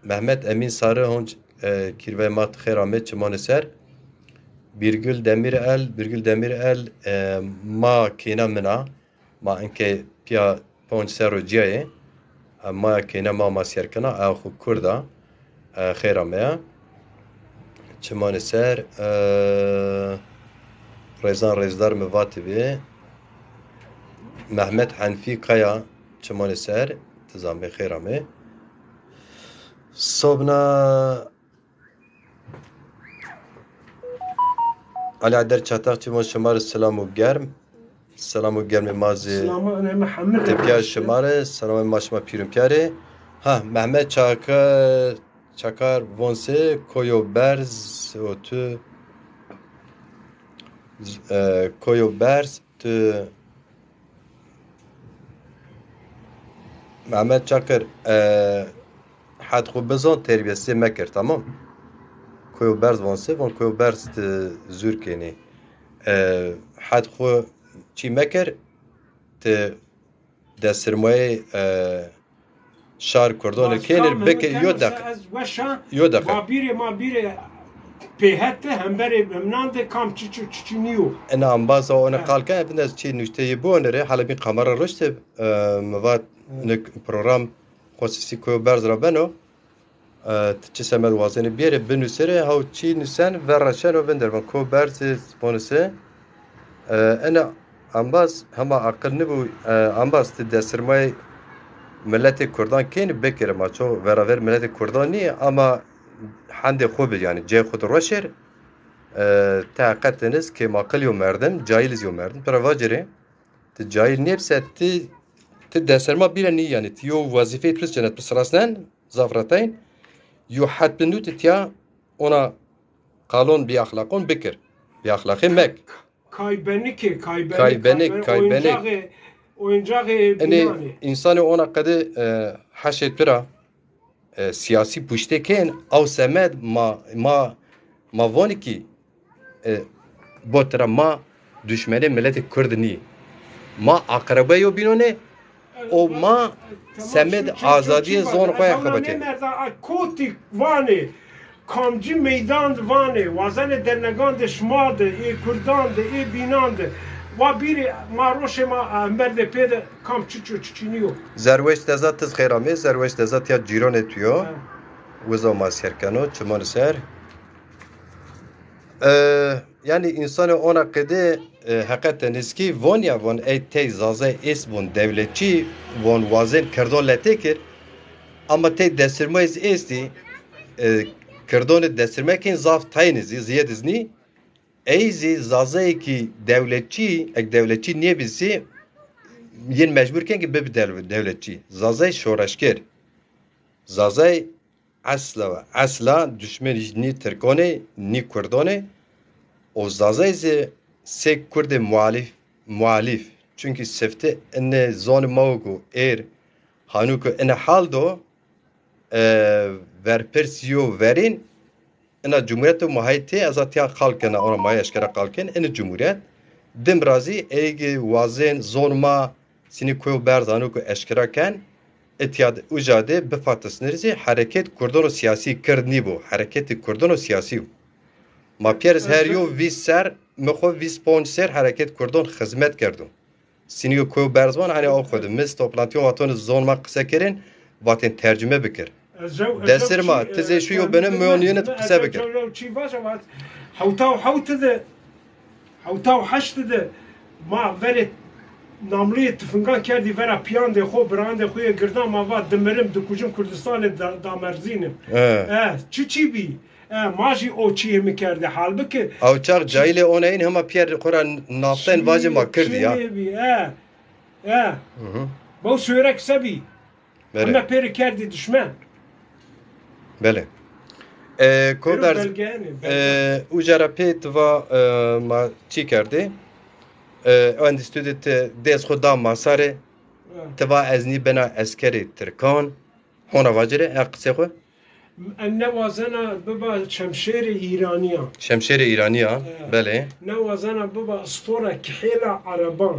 محمد امین ساره هنج کیروه مات خیرامه چمان سر Birgül Demirel ma kina mina ma enke pia ponç sero ciye ma kina ma masyerkana axu kurda خیرامه چمان سر رزان رزدار مواتی بی محمد حنفی قیا چمان سر تزام خیرامه صبنا علی عدر چاتاق چمان شمار سلام و گرم مازی تبکیه شمار سلام ماشما پیرم کاره ها محمد Çakar vonse koyo berz o tu koyo berz tu Mehmet Çakır had xu bizon terbiyesi mekir tamam koyo berz vonse von koyo berz tu zürkeni had xu çi mekir tu desirmoye şar kordon kenir beke yodak ma bire pehette hembere memnande kam çiçiniyo ana ambaza ona kalka biraz çi nüşteyi bu onere hala bir kamera röşte mevat ne program khususi ko berzra beno tçi semed wazeni bir benusere haw çi nüsen verraşan o vender van ko berz bonuse ana ambaz hama akıl ne bu ambaz de sermaye Milleti Kurdan keni bekir ma ço beraber milleti Kurdan niye ama hande خوب yani cay خود روشر تاقتنز که ماقل یو مردم جایلز یو مردم پر واجره ت جایل نفسه ت دسرما بیرنی yani تیو وظیفه پس جنت پس راسنن زافرتين یو حد بنوت تیا ona قانون بی اخلاقون بکر بی اخلاقی مک kaybenik oyuncağı yani insanı ona kadar حشت برا سیاسی پشته کن او سمد ما وانی کی بوتر ما düşmeni millet Kürt ni ma akrabe yo binone o ma semed azadiye zon koya kabate kotik vani kamcı meydan vani vazane dernegan de şmad e Kurdan de e binan de va biri ma roşe ma merde pede kam çiçiniyor zerveş tezat tez khayrame zerveş tezat ya ciron etiyor وزا ما سرکنو چمان سر yani insanı ona kede hakikaten eski von ya von ey zaze es von devletçi von vazen kerdolete ama te desirmeyiz esti kerdone desirmekin zaf tayinizi ziyedizni eyzi zaze ki devletçi niye bilsi yen mecburken ki bir devletçi zaze şoraşker zaze asla düşman ni Türkone ni Kurdone o zazayze se Kurde muhalif çünkü sefte enne zon mavgu hanuku enne haldo ver persiyo verin enne cumhuriyetu muhayyite azatya kalkena ona mayaşkara kalken enne cumhuriyet demrazi ege vazen zonma sini koyu berz hanuku eşkiraken اتحاد وجاده بفاتس نرزي حركت كردون سياسي كردني بو حركت كردون سياسي ما بيرز هريو في سر مخو في سبون سر حركت كردون خدمت كردو سينيو كو برزوان على اخذ مس توبلانتيون واتون زون ما قسا كرين واتن ترجمه بكر دسر ما تزي شو بنم مليون قسا بكر حوتاو حشت ده ما ورد namliye tıfıngan kerdi vera piyan de xo brande xoya girdan mava demirim dikujum Kurdistan'ı damerzinim. Çiçi maji o çiye mi kerdi halbuki. Avçak cahile onayin hema piyer Kur'an naften vacı makırdı ya. Bu sürek sebi. Ama peri kerdi düşman. Bele. Kodar ujara pet va ma çi kerdi. Öndi stüdit dez xuda masare teva ezni bena askeri Türkan hona vacire aqse xo ne vazana baba şemşeri İraniya bele ne vazana baba stora kihila araban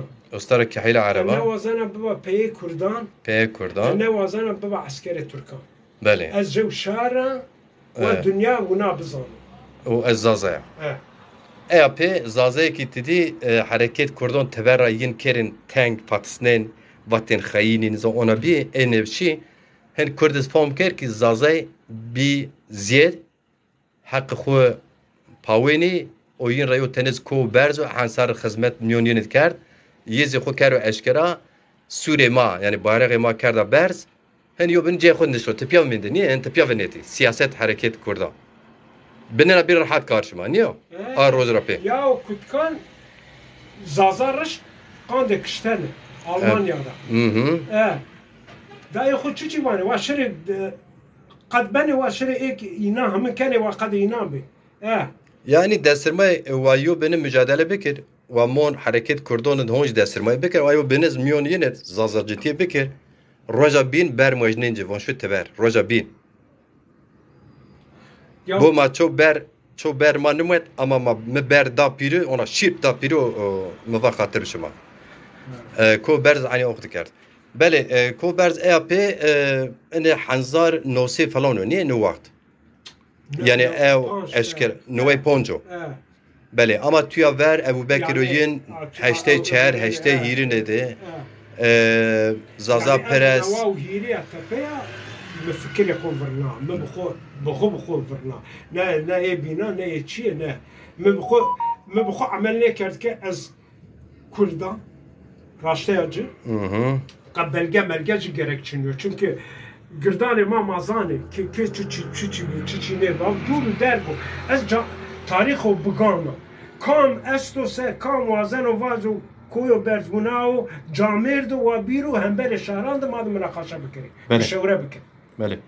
ne vazana baba pey Kurdan ne vazana baba askeri Türkan bele az jevşara ve dünya buna bizan o azazaya EAP zazayı ki dedi hareket kurdon tevera yin kerin tank patisnen vaten khayinin za ona bir enevşi hen Kurdistan ker ki zazay bir ziyad hak xo pawini o yin rayo teniz ko berzo hansar hizmet milyoniyet kard yezi xo karo eşkara sure ma yani bayrağı ma karda berz hen yobin je xo nişo tepya mendeni en tepya veneti siyaset hareket kurda Benena bir rahat karşıma niye? Roz rapi. Ya o kutkan zazarış kan de kıştene Almanya'da. Da ya çiçi var. Ve şere kad beni ve şere ek inan hemen kene ve kad inan bi. Yani desirme ve yo benim mücadele bekir ve mon hareket kurdonun honj desirme bekir ve yo beniz milyon yenet zazarcıtiye bekir. Roja bin ber mecnince von şu teber. Roja bin. Bu ma ço ber manumet ama me ber da piri ona şip da piri me va khatır şuma ko berz ani oxtu kert bele ko berz EAP ene hanzar nosi falan niye ne vakt yani ev eşker noy ponjo bele ama tuya ver Ebu Bekiroyin hashtag çer hashtag yiri dedi zaza Perez مفكر يكون فرنا ما بخو فرنا لا يبينا لا يتشي لا ما بخو عملنا كرت از Kurda rastlayıcı kabelge melgeci gerekçiniyor çünkü girdane ma mazane ki çiçi ne bak dur der bu az tarih o bugana kam esto se kam vazen o vazo koyo berzmunao camerdo ve biro hember şahrand madım münakaşa bikeri meşvere bikeri بله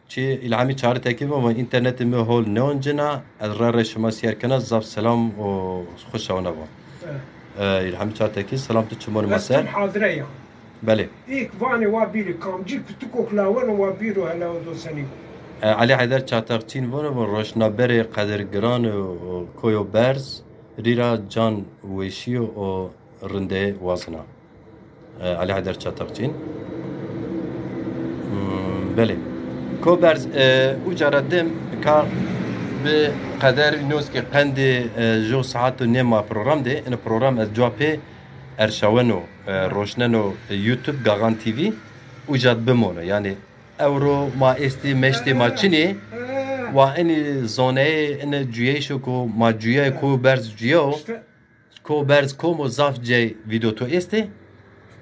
چی الهمی چهار تکیب و اینترنت می هول نونجنا الرار شما سیر کنه زاف سلام و خوش آنها با الهمی چهار تکیب سلام تو چمون مسر حاضره یا بله ایک وانی وابیری کامجی کتو کوکلاون وابیرو هلا دو سنی علی حیدر چاتاقچین و روشنابر قدرگران و کویو برز ریرا جان ویشی و رنده وازنا علی حیدر چاتاقچین بله کو برز او جاردم که به قدر نوز که قند جو ساعت و نیم پروگرام ده این پروگرام از جوابه ارشاونو روشننو یوتیوب گاگان تیوی او جاد بمونه یعنی اورو ما استی مشتی ما چینی و این زونه این جویشو کو ما جویه کو برز جویو کو برز کو مضاف جی ویدیو تو استی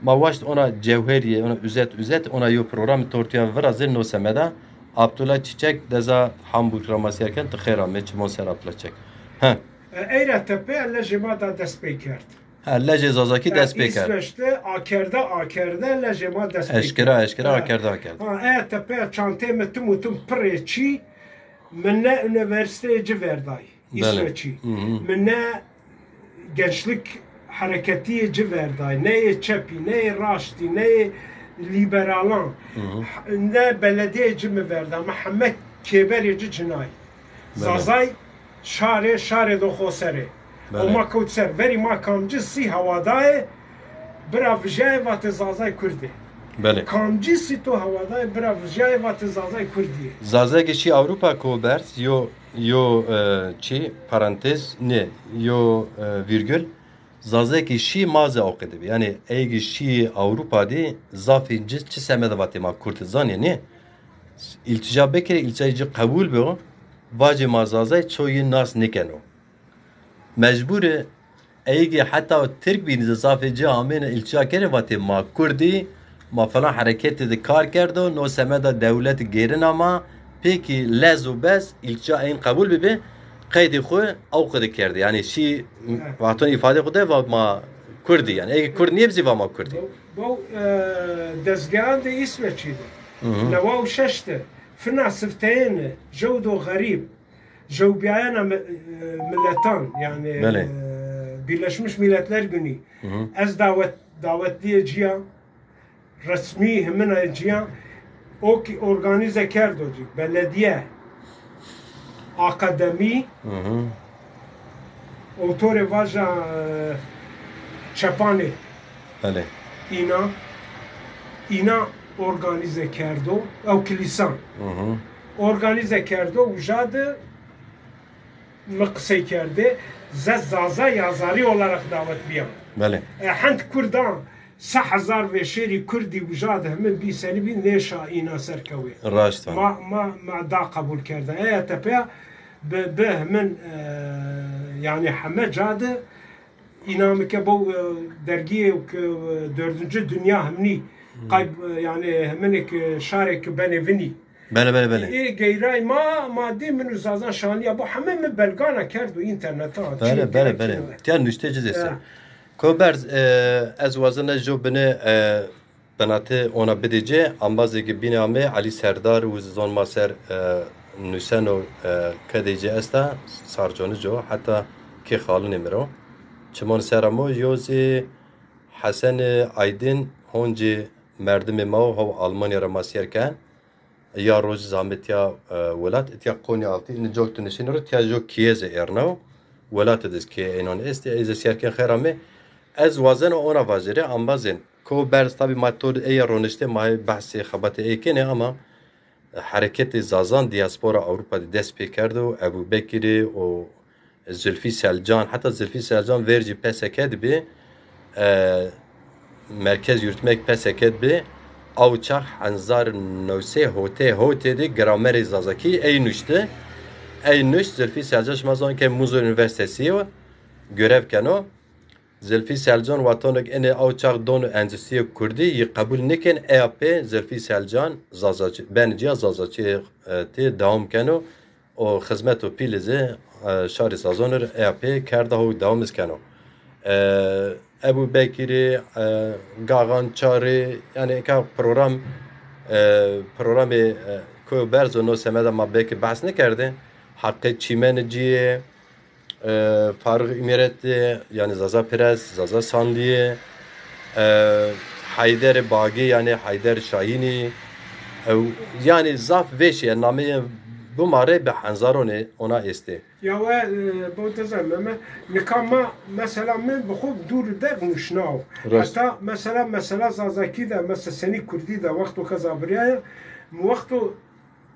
ما واشت اونا جوهریه اونا üzet اونا یو پروگرام تورتیان ورازه نو سمدا Abdullah Çiçek deza Hamburg ramasiyerken tıxera me çimon ser Abdullah Çiçek. Ha. Eyra tepe lejemada dest pekert. Ha leje zazaki dest pekert. İsveç'te akerde lejema dest pekert. Eşkera akerde. Ha tepe çantayı mutum preçi minne üniversiteye civerday. İsveç'i. Minne gençlik hareketiye civerday. Neye çepi, neye raşti, neye liberalan. Ne belediyeci mi verdi? Muhammed Keberici cinay. Zazay şare do khosere. O makutser veri makamcı si havadaya bravjay vat zazay kurdi. Bale. Kamcı si to havadaya bravjay vat zazay kurdi. Zazay geçi Avrupa kobers yo çi parantez ne yo virgül Zazeki şi maze okudu. Yani eğer şi Avrupa'da zafi çi semede vatima kurtizan yani iltica bekire ilticayı kabul be vacı mazazay çoğu nas nikeno. Mecbur eğer hatta Türk bin zafi camiye iltica kere vatima kurdi ma falan hareketi de kar kerdo no semede devlet gerin ama peki lezu bes iltica en kabul be قيد خو او قد کرد یعنی شی وقتون ifade خود و ما کردی یعنی اگه کرد نیبزی و ما کردی bu dezgahın da İsveç'iydi. Nevav şeşte fina sıfteyni jevdo garip jevbiyana milletan yani Birleşmiş Milletler Günü ez davetliye ciya resmi hemine ciya o ki organize kerdo belediye akademi autore vaja Çepani bale اینا organize کرده او کلیسان organize کرده و جاده مقصه کرده زازا yazarı olarak davet biyan. Bale. Hant Kurdan 6000 ve şeri Kurdi و جاده hemen bir seni bir neşa ina serkavi. Raştan. Ma da kabul kerdi. Tepe به من yani همه جاده اینامی که با درگیه که دردنجه دنیا همنی قایب yani همینه که شاره که بنوینی بله ای گیرای ما دی منو زازان شانیه با همه من بلگانا کرد و اینترنت ها بله تیان نشته جزیسته کوبرز از وزن جو بنه بناته اونا بدیجه انبازه که بینه همه علی سردار و زان ماسر نوسنو کدیجه استا سارجانه جو حتی که خالو نمیرو چمان سرمو یوزی حسن ایدین هونجی مردم ما و آلمانی را ماسیر کن یا روز زامتیا ولات اتیا قونی آلتی این جوکت نشین رو تیا جو کیز ایرنو ولات دست که اینان استی ایز سیر کن خیرامه از وزن اونا واجره انبازین کو برز تابی ماتور ای رونشته مای بحثی خبات ای کنه اما حرکت زازان دیاسپورا Avrupa'da dest pek کرد و ابو بکری و زلفی سلجان حتی زلفی سلجان ورجی پسکد به مرکز یورتمک پسکد به او چخ انزار نوسه هوته دی گرامر زازاکی ای نوشت زلفی سلجان شمازان که موزو üniversitesi و görev کنو زلفی سلجان واتونک این او چخ دون اندستری کردی ی قبول نکن EAP زلفی سلجان زازاچی بنجیا زازاچی تی دوام کنو و خدمت و پیلزه شاری سازانر EAP کرده و دوامش کنو ابو بکری گاغان چاری یعنی که پروگرام کوی برز و نو سمده ما بک بحث نکرده حق چیمن جیه Faruk İmeret yani Zaza Perez, Zaza Sandiye Haydar Bagi yani Haydar Şahini yani zaf veş yani namı bu mare be hanzarone ona este. Ya ve bu tezemmeme nikama mesela men bxub dur der nuşnav. Hatta mesela zazaki de mesela seni Kurdi de vaktu kazabriya vaktu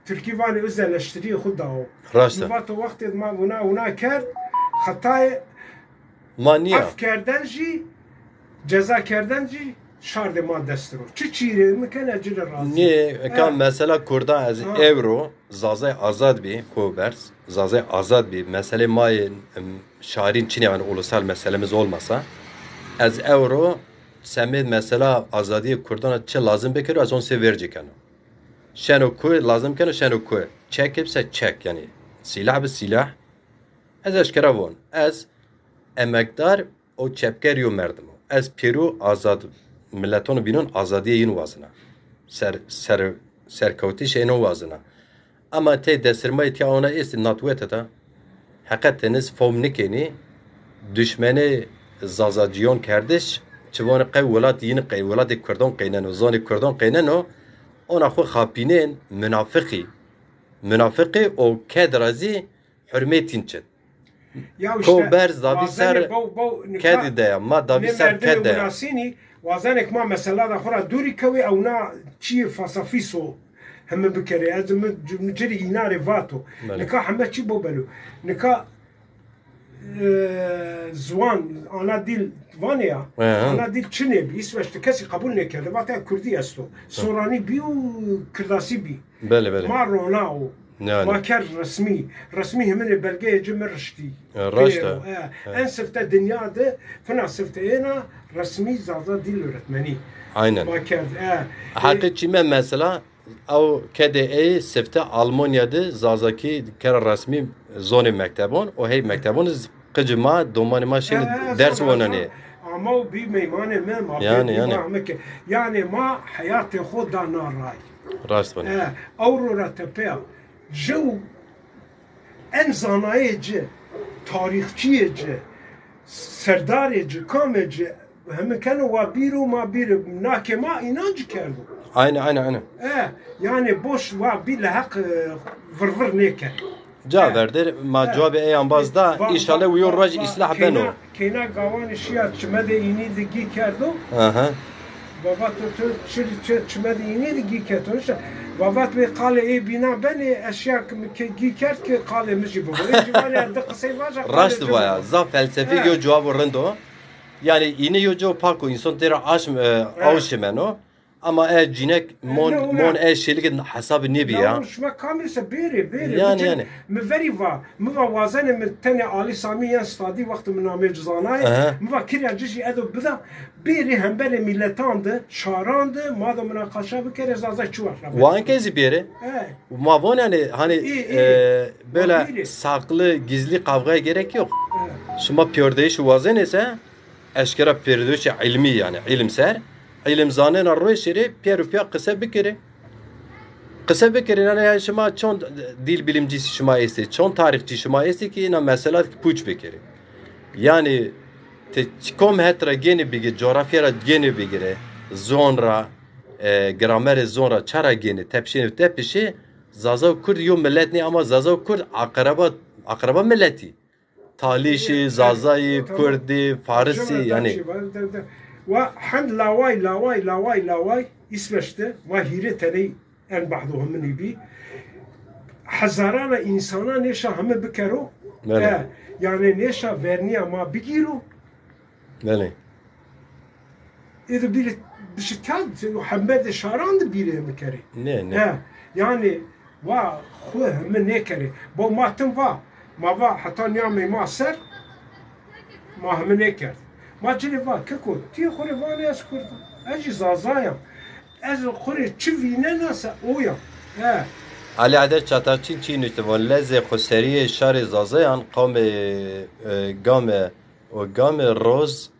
Türkiye vani özelleştiriyor xuda o. Rasta. Vaktu ma buna kar hatay Mania. af kerden jî ceza kerden jî şarde ma destro. Çiçire mekana cire razı. Niye kan mesela Kurda az euro zazay azad bi Kobers zazay azad bi mesele may şarin Çin yani ulusal meselemiz olmasa az euro semed mesela azadiye Kurdan çe lazım bekir az on se verecek yani. Şeno ku lazım kanı şeno ku çekipse çek yani silah bi silah az eşkara von az emekdar o çepkeriyo merdim az piru azad milletonu binun azadiye yin vazına serkevti şeyin vazına ama te desirme ti ona ist natwete da hakikaten fom nikeni düşmeni zazaciyon kardeş çivon qevlat yin qevlat Kurdan qeynen zani Kurdan qeynen ona xo xapinen münafiki o kedrazi hürmetin çet ko berz davi ser kedi de ma davi ser kedi وازنك ما مثلا اخرى دوري كوي او نا تشي فصفيسو هم بكري ازم مجري يناري فاتو نكا حمد تشي بوبلو نكا زوان انا ديل فانيا انا ديل تشنب يسوش تكسي قبول نكر فاتا كردي استو سوراني بيو كرداسي بي بله ما روناو ما كان رسمي من البلقيه جمر رشتي رشته انسفت الدنيا ده فانا سفت هنا رسمي زازا دي الرتماني aynen ما كان حقيقي mesela او KDE sefte Almanya'da zazaki kara resmi zone mektebon o hey mektebon qıcma domanıma şimdi ders onani ama bir meymanı mem yani ma hayatı khoda naray rast bana aurora tepe جو en zanayıcı, tarihçiyeci, serdarici, kameci hem kanu vabiru ma bir nakema inancı kerdu. Aynen. Yani boş va bil hak vır neke. Caverdir ma cevabı eyambazda inşallah uyur raj islah beno. Kena gavan şiat çmede ini digi kerdu. Aha. Baba tu çmede ini digi kerdu. وفات بي قال ايه بنا بني اشياء كي كارت كي قال مجي بو جواني دقسي واجا راست ويا za felsefi yo cevabı rendo yani yine yo cevap parko insan tera aşm avşemeno ama cinek mon şeylik hesabı ne bi ya مش ما كامل سبيري yani مفري va وازن من تاني علي سامي استادي وقت من عمل جزاناي مفا كيرا جيجي ادو بدا biri hem böyle milletandı, şarandı, madem münakaşa bir kere zaza çuvar. Van kezi biri. Mavon yani hani böyle saklı, gizli kavgaya gerek yok. Şimdi pördeyiş vazen ise eşkara pördeyiş ilmi yani ilimser. İlim zanen arroy şeri piyarupiya kısa bir kere. Kısa bir kere yani şuma çon dil bilimcisi şuma esti, çon tarihçi şuma esti ki yine mesela puç bir kere. Yani kom hetra gene bigi coğrafyara gene bigire zonra gramer zonra çara gene tepşi zazav kurd yo milletni ama zazav kurd akraba milleti talişi zazayı kurdi farisi yani ve hamd laway İsveç'te vahire tane en bahduhum min bi hazarana insana neşa hem bikero yani neşa verniya ma bigiru بله إذا بيرت بشكل محمد شاران بيره مكري نه يعني خوه من نكري بو ما تنفع ما فا حتى نعمي ما سر ما هم نكر ما جري فا ككو تي خوري فاني اسكرت اجي زازايا از خوري تشفينا ناس اويا Ali Ader Çatarçin Çinütü von Leze Khoseriye Şari Zazayan Game roz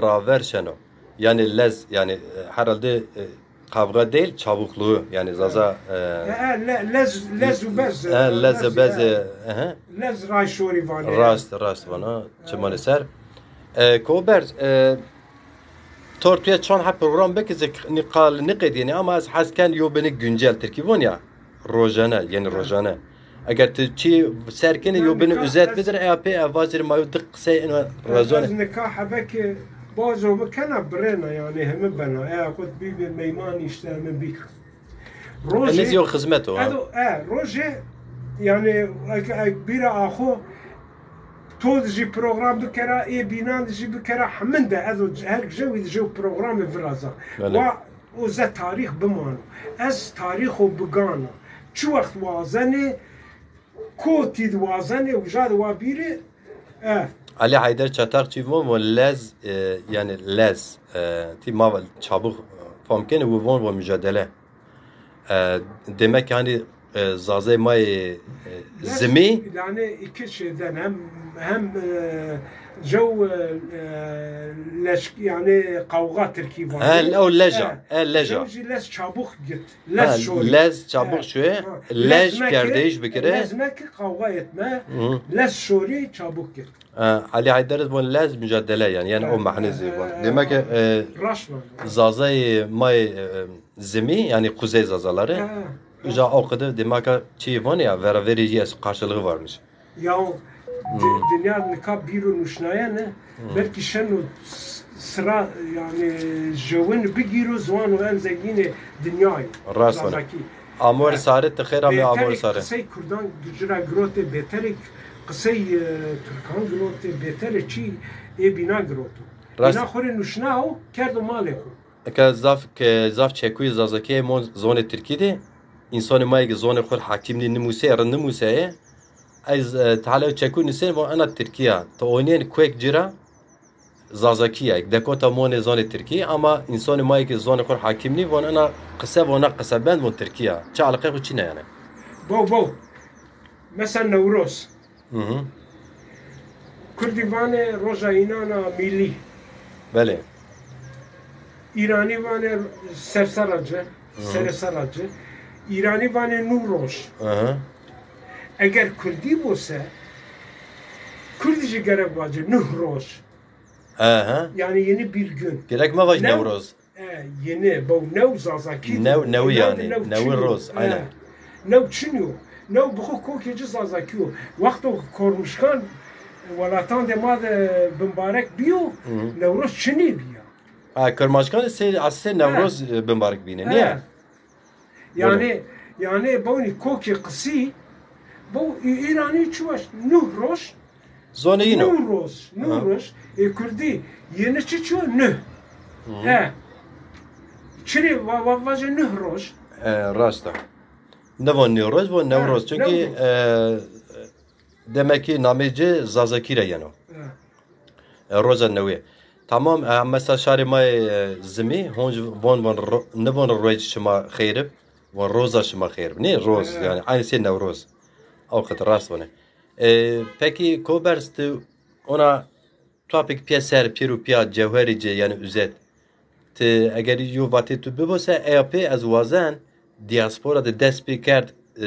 raver şeno. Yani lez yani herhalde kavga değil çabukluğu yani zaza lez bez lez rayşori vane rast vana çemal eser kober تورتویا چون ها پروگرام بکز نقال نقد یعنی اما از حس کن یو بنی گنجل ترکی ونیا روزانه یعنی روزانه اگر تو چی سرکنه یو بنی ازت بدر اپی اوازر ما دق سه اینو روزانه از نکاح بک بازو بکنه برنا یعنی همه بنا خود بی میمان اشته من بی روزه نزیو خدمته روزه yani bir axo toz ji program bikera e binan ji bikera hemin de ez her jewi ji program viraza wa o ze tarih biman ez tarih o bigana çu vaxt wazane koti wazane u jad wa biri Ali Haydar Çatak çivon ve lez yani lez ti maval çabuk famkene bu von ve mücadele demek yani zazay may zemi yani iki şeyden hem جو leş yani kavga Türkiye var. O leja, leja. Lez çabuk git. Lez şöyle. Lez çabuk şöyle. Lez kardeş bir kere. Lezmek kavga etme. Lez şöyle çabuk git. Ali Haydar bu lez mücadele yani o mahnezi var. Demek ki zazay may zemi yani kuzey zazaları. Uca okudu demek ki çi var ya vericiye karşılığı varmış. Ya dünya nikah bir nuşnaya ne? Belki şenu sıra yani jovun bir giro zaman o en zengini dünyayı. Rasmen. Amor saret khira mi amor saret. Kısay Kurdan gücüra grote beterik kısay Türkan grote beter çi bina grotu. Bina xore nuşna o kerdo male xo. Ka zaf çekuy zazaki mon zone Türkiye'de insan mayge zone xor hakimli nimuse nimuse از تعالوا تشكون نسين وانا تركيا تونين كويك جرا زازاكيا دكوتا مون زون تركيا اما انسان ما يك زون خور حاكمني وانا قسب وانا قسبان من تركيا تش علاقه وشينا يعني بو مثلا نوروز كرديفان روجا اينانا ميلي بله ايراني وان سرسراجه سرسراجه ايراني وان نوروز اگر کردی بوسه کردیci gerek vardır Newroz. Yani bir gün. Gerek mi var Newroz? Yeni bu Newzazaki. New yani Newroz aynen. New çiniyor. New bu kokeci zazakiyo. Vakti kormuşkan walatan demad bimbarek biyo Newroz çini biya. Kormuşkan aslında Newroz bimbarek bine. Niye? Yani bu koki kısi bu İranî çuvaş Newroz zone yino Newroz Kurdi yeni çiço ne çiri vaje Newroz rasta ne var Newroz ve Newroz çünkü demek ki nameci zazakire yani roza nevi tamam mesela şari may zimi honj von ne von roz şuma xeyrib ve roza şuma xeyrib ne roz yani aynı şey Newroz اوقات راست ونه peki koberst ona topik piyeser piru piya cevherice yani üzet te eğer yo vate tu bebose EP az wazan diaspora de despiker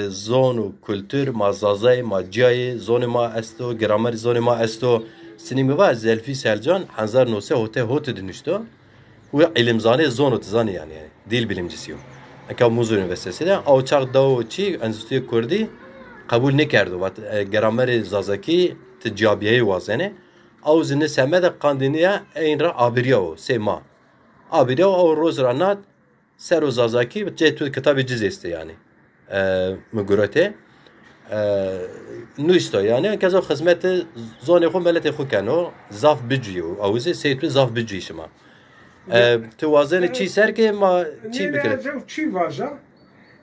zonu kültür mazazay macayı zonu ma esto gramer zonu ma esto sinimi var zelfi selcan hanzar nose hote dönüştü ve ilimzane zonu tzani yani dil bilimcisi aka Muzur Üniversitesi'de avçak davuçi enstitü kurdi قبول نکرده و گرامر زازاکی تجابیه وازنه او زنه سمه ده قاندینیه این را آبریا و سیما آبریا او روز رانات سر و زازاکی چه تو کتاب جز است yani مگورته نوشته yani کزا خدمت زونه خو ملت خو کنو زاف بجیو اوزه سیتو زاف بجی شما تو وازنه چی سر که ما چی بکره چی واجا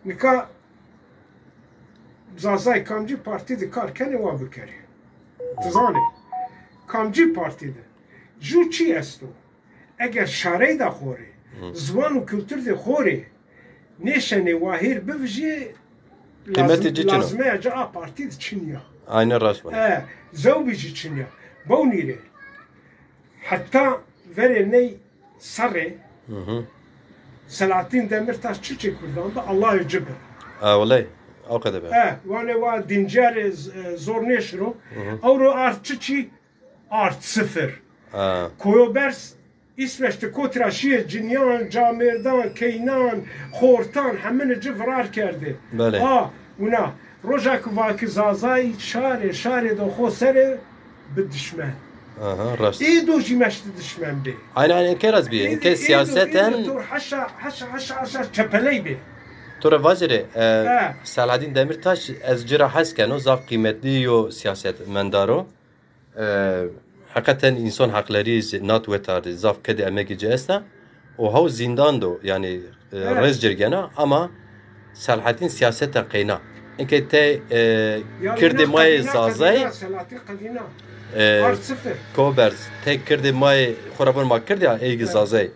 نکا Zazay Kamcı Parti'de karken var bükeri. Tuzane. Kamcı Parti'de. Juçi esto. Eğer şarey da xore, zvan u kültür de xore, neşene vahir bivji lazım aca Parti'de Çin'ya. Aynen rast var. Zavbici Çin'ya. Bonire. Hatta vere ney sarre. Selahattin Demirtaş çiçek kurdan Allah'ı cibir. Vallahi. او قد به وانه وا دینجر زور نشرو او رو ارت چی ارت صفر کویوبرس İsveç'te Kotraşiye, Cinyan, Camerdan, Keynan, Hortan hemen cıvrar kerdi. Böyle. Una Rojak vaki zazay şare de xosere bi düşman. Aha, rast. Doji meşti düşman be. Aynen keraz bir. İnke siyaseten Tur haşa çepeley be. Tura vaziri Selahattin Demirtaş ez cira hasken o zaf kıymetli yo siyaset mendaro. Hakikaten insan hakları nat ve tarih zaf kedi emek esta. O hav zindando yani rez cirgena ama Selahattin siyaseten kayna. İnke te kirdi may zazay. Kobers te kirdi may xorabon ma kirdi ya ey zazay.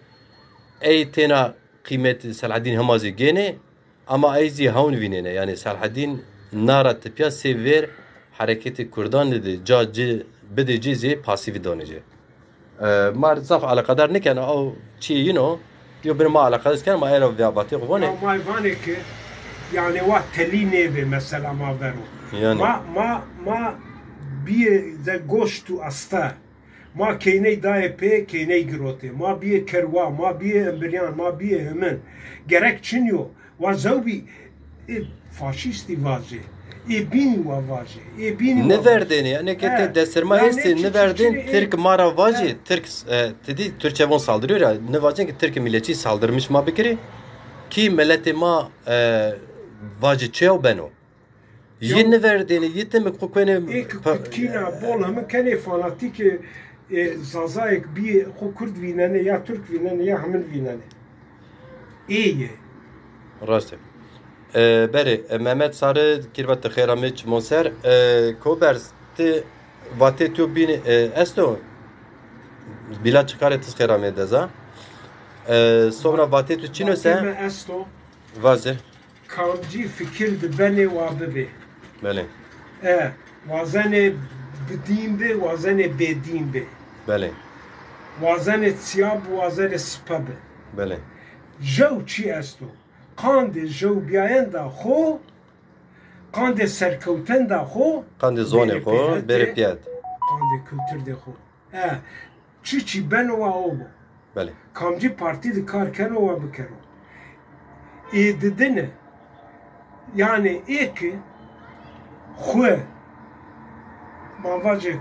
Ey tena kıymeti Selahattin hamazi gene ama ayzi haun vinene yani Selahattin nara tipya sever hareketi Kurdan dedi cacı bedecizi pasifi donece. Mar zaf ala kadar ne kana o çi you know yo bir ma ala kadar kan ma era viyabati qvone. Ma vane ki yani wa teli neve mesela ma vero. Yani ma bir de goştu asta. Ma keyne daye keyne girote. Ma bir kerwa, ma bir embriyan, ma bir hemen. Gerek çinyo. Wa zavbi faşisti vazi. Bini wa vazi. Bini ne verdin ya ne kete deserma esti ne verdin Türk mara vazi Türk dedi Türkçe von saldırıyor ya ne vazin ki Türk milleti saldırmış ma bikri ki milleti ma vazi çeo beno yeni verdiğini yetimi kokene kina bola mı kene fanatik zazayek bir Kurd vinene ya Türk vinene ya hemen vinene iyi Rastı. Beri Mehmet Sarı kirvat xeyramı çmonser Kobers te vate tu bin esto bila çıkare tis xeyramı deza sonra vate tu çino se esto vazir kamci fikir de beni wa bebe bele wazane bedin be wazane bedin be bele wazane siyab wazane spab bele جو چی است قاند جو بیاین دا خو قاند سرکوتن دا خو قاند زونه خو بره پیاد قاند kültür de خو چی بن و او بله کامجی parti de karken o bikero dedine yani ki xu mavaje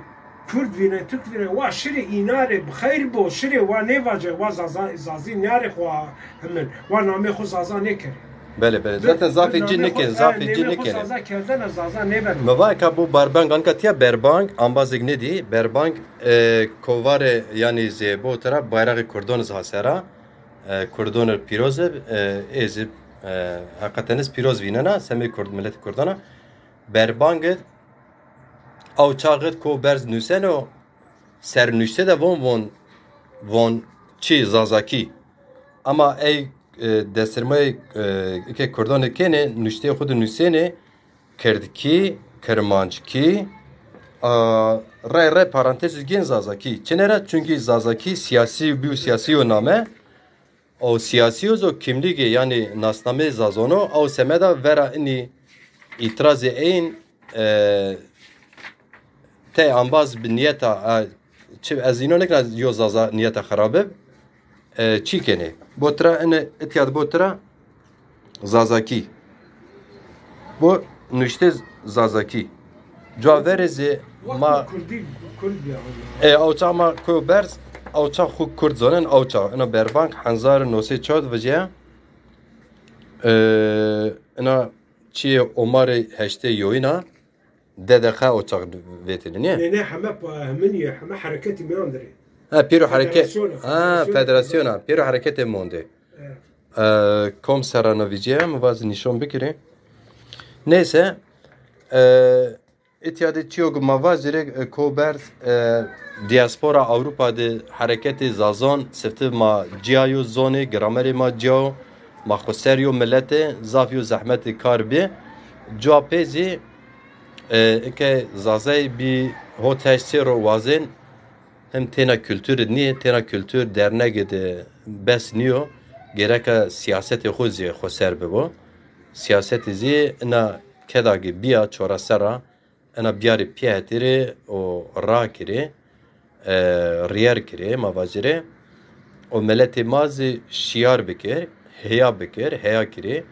Kurd vine, Türk vine, wa şire inare, bxeyr bo, şire wa nevace, wa zazi nare xwa hemen, wa name xo zaza nekere. Bele, zaten zafici neken. Name xo zaza kerdene, zaza neber. Mevay ka bu Berbank ankatiya Berbank, ambazig ne di? Berbank kovare yani ze bu taraf bayrağı Kurdon hasera, Kurdon piroz ezib hakikaten piroz vinena, semi Kurd millet Kurdana. Berbank او چاقت کو برز نوسنو سر نوشته ده وان چی زازاکی اما ای دسترمای که کردان کنه نوشته خود نوسنه کردکی کرمانچکی رای پارانتز گین زازاکی چنره چونکی زازاکی سیاسی بیو سیاسی و نامه او سیاسی و kimliği yani nasname zazonu او semeda vera ini itiraz ein te ambaz bi niyeta çi azino nekna yozaza niyeta xarabe çikene botra ene etiyad botra zazaki bu nüşte zazaki caverezi ma awça ma ko berz awça xu kurd zonen awça ena berbank hanzar nose çad vece ena çi omare heşte yoyna دادخا او تاخد فيترينيه نه همه حركات مياندري بيرو حركات فدراسيون بيرو حركات موندي كوم سرانوفيجيا مواز نشون بكري neyse اتحاد تشيوغ موازره کوبرز diaspora Avrupa'da hareketi zazon sefte ma ciayo zone grameri ma ciao ma khoserio millete zafio zahmeti karbi joapezi که زازای بی هوتشتی رو وازن هم تینا کلتور نیه تینا کلتور درنگ ده بس نیو گرک سیاست خوزی خوسر ببو سیاست زی انا کداگی بیا چورا سرا انا بیاری پیهتیره و را کره ریر کره مواجره o milleti mazı şiar bikir, heya bikir, heya kiri.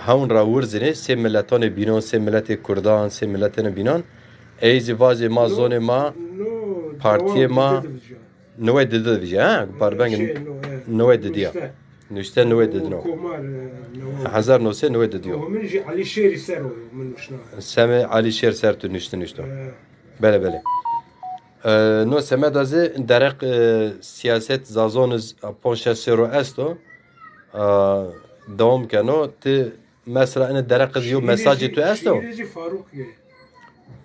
Haun ra wurzine se milletane binan, se milleti Kurdan, se milletane binan. Eyzi vazı ma zone ma partiye ma nove dedi ha parbengi nove dedi ya. Nüşte nove dedi no. Hazar no se nove dedi yo. Ali Şeri ser o menuşna. Seme Ali Şer ser tu nüşte. Bele. No seme daze derek siyaset zazonuz ponşasero esto. Devam kano te mesela ene derek diyor mesajı tu esto.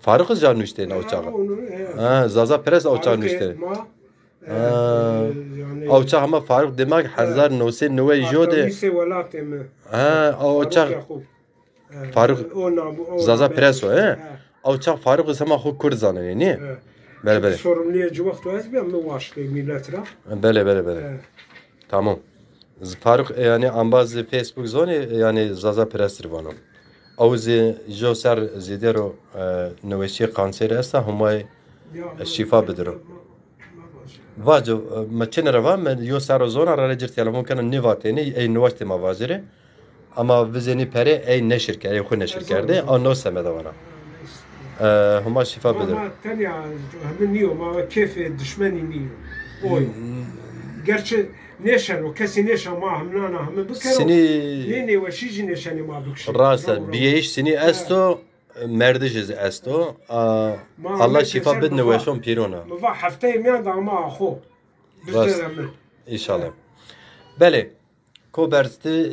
Faruk can nüşte na uçağa. Ha zaza pres uçağa nüşte. Uçağa ama Faruk demek 1909 jode. Ha uçağa Faruk zaza pres o he. Uçağa Faruk sama xu Kurd zanı ne? Bele. Sorumluya cevap vermez mi başka milletler? Bele. Tamam. Faruk yani ambaz Facebook zone yani zaza prestir vano. Auzi jo ser zidero növeşi kanser esta humay şifa bediro. Vajo maçene var men yo ser zona rajert yala mümkün nivateni ey növeşte mavazire ama vizeni pere ey neşirker ey xu neşirkerde anno semeda vana. Huma şifa bediro. Ama tanya hemen niyo ma keyfe düşmeni niyo. Oy. Gerçi neşen o kesin neşen ma hamlana hamı bükero. Seni ne ve şici neşeni ma bükşi. Rasa biyeş seni esto merdijiz esto. Allah şifa bedne ve şon pirona. Ma haftayı mi anda ma xo. İnşallah. Bele. Kobersti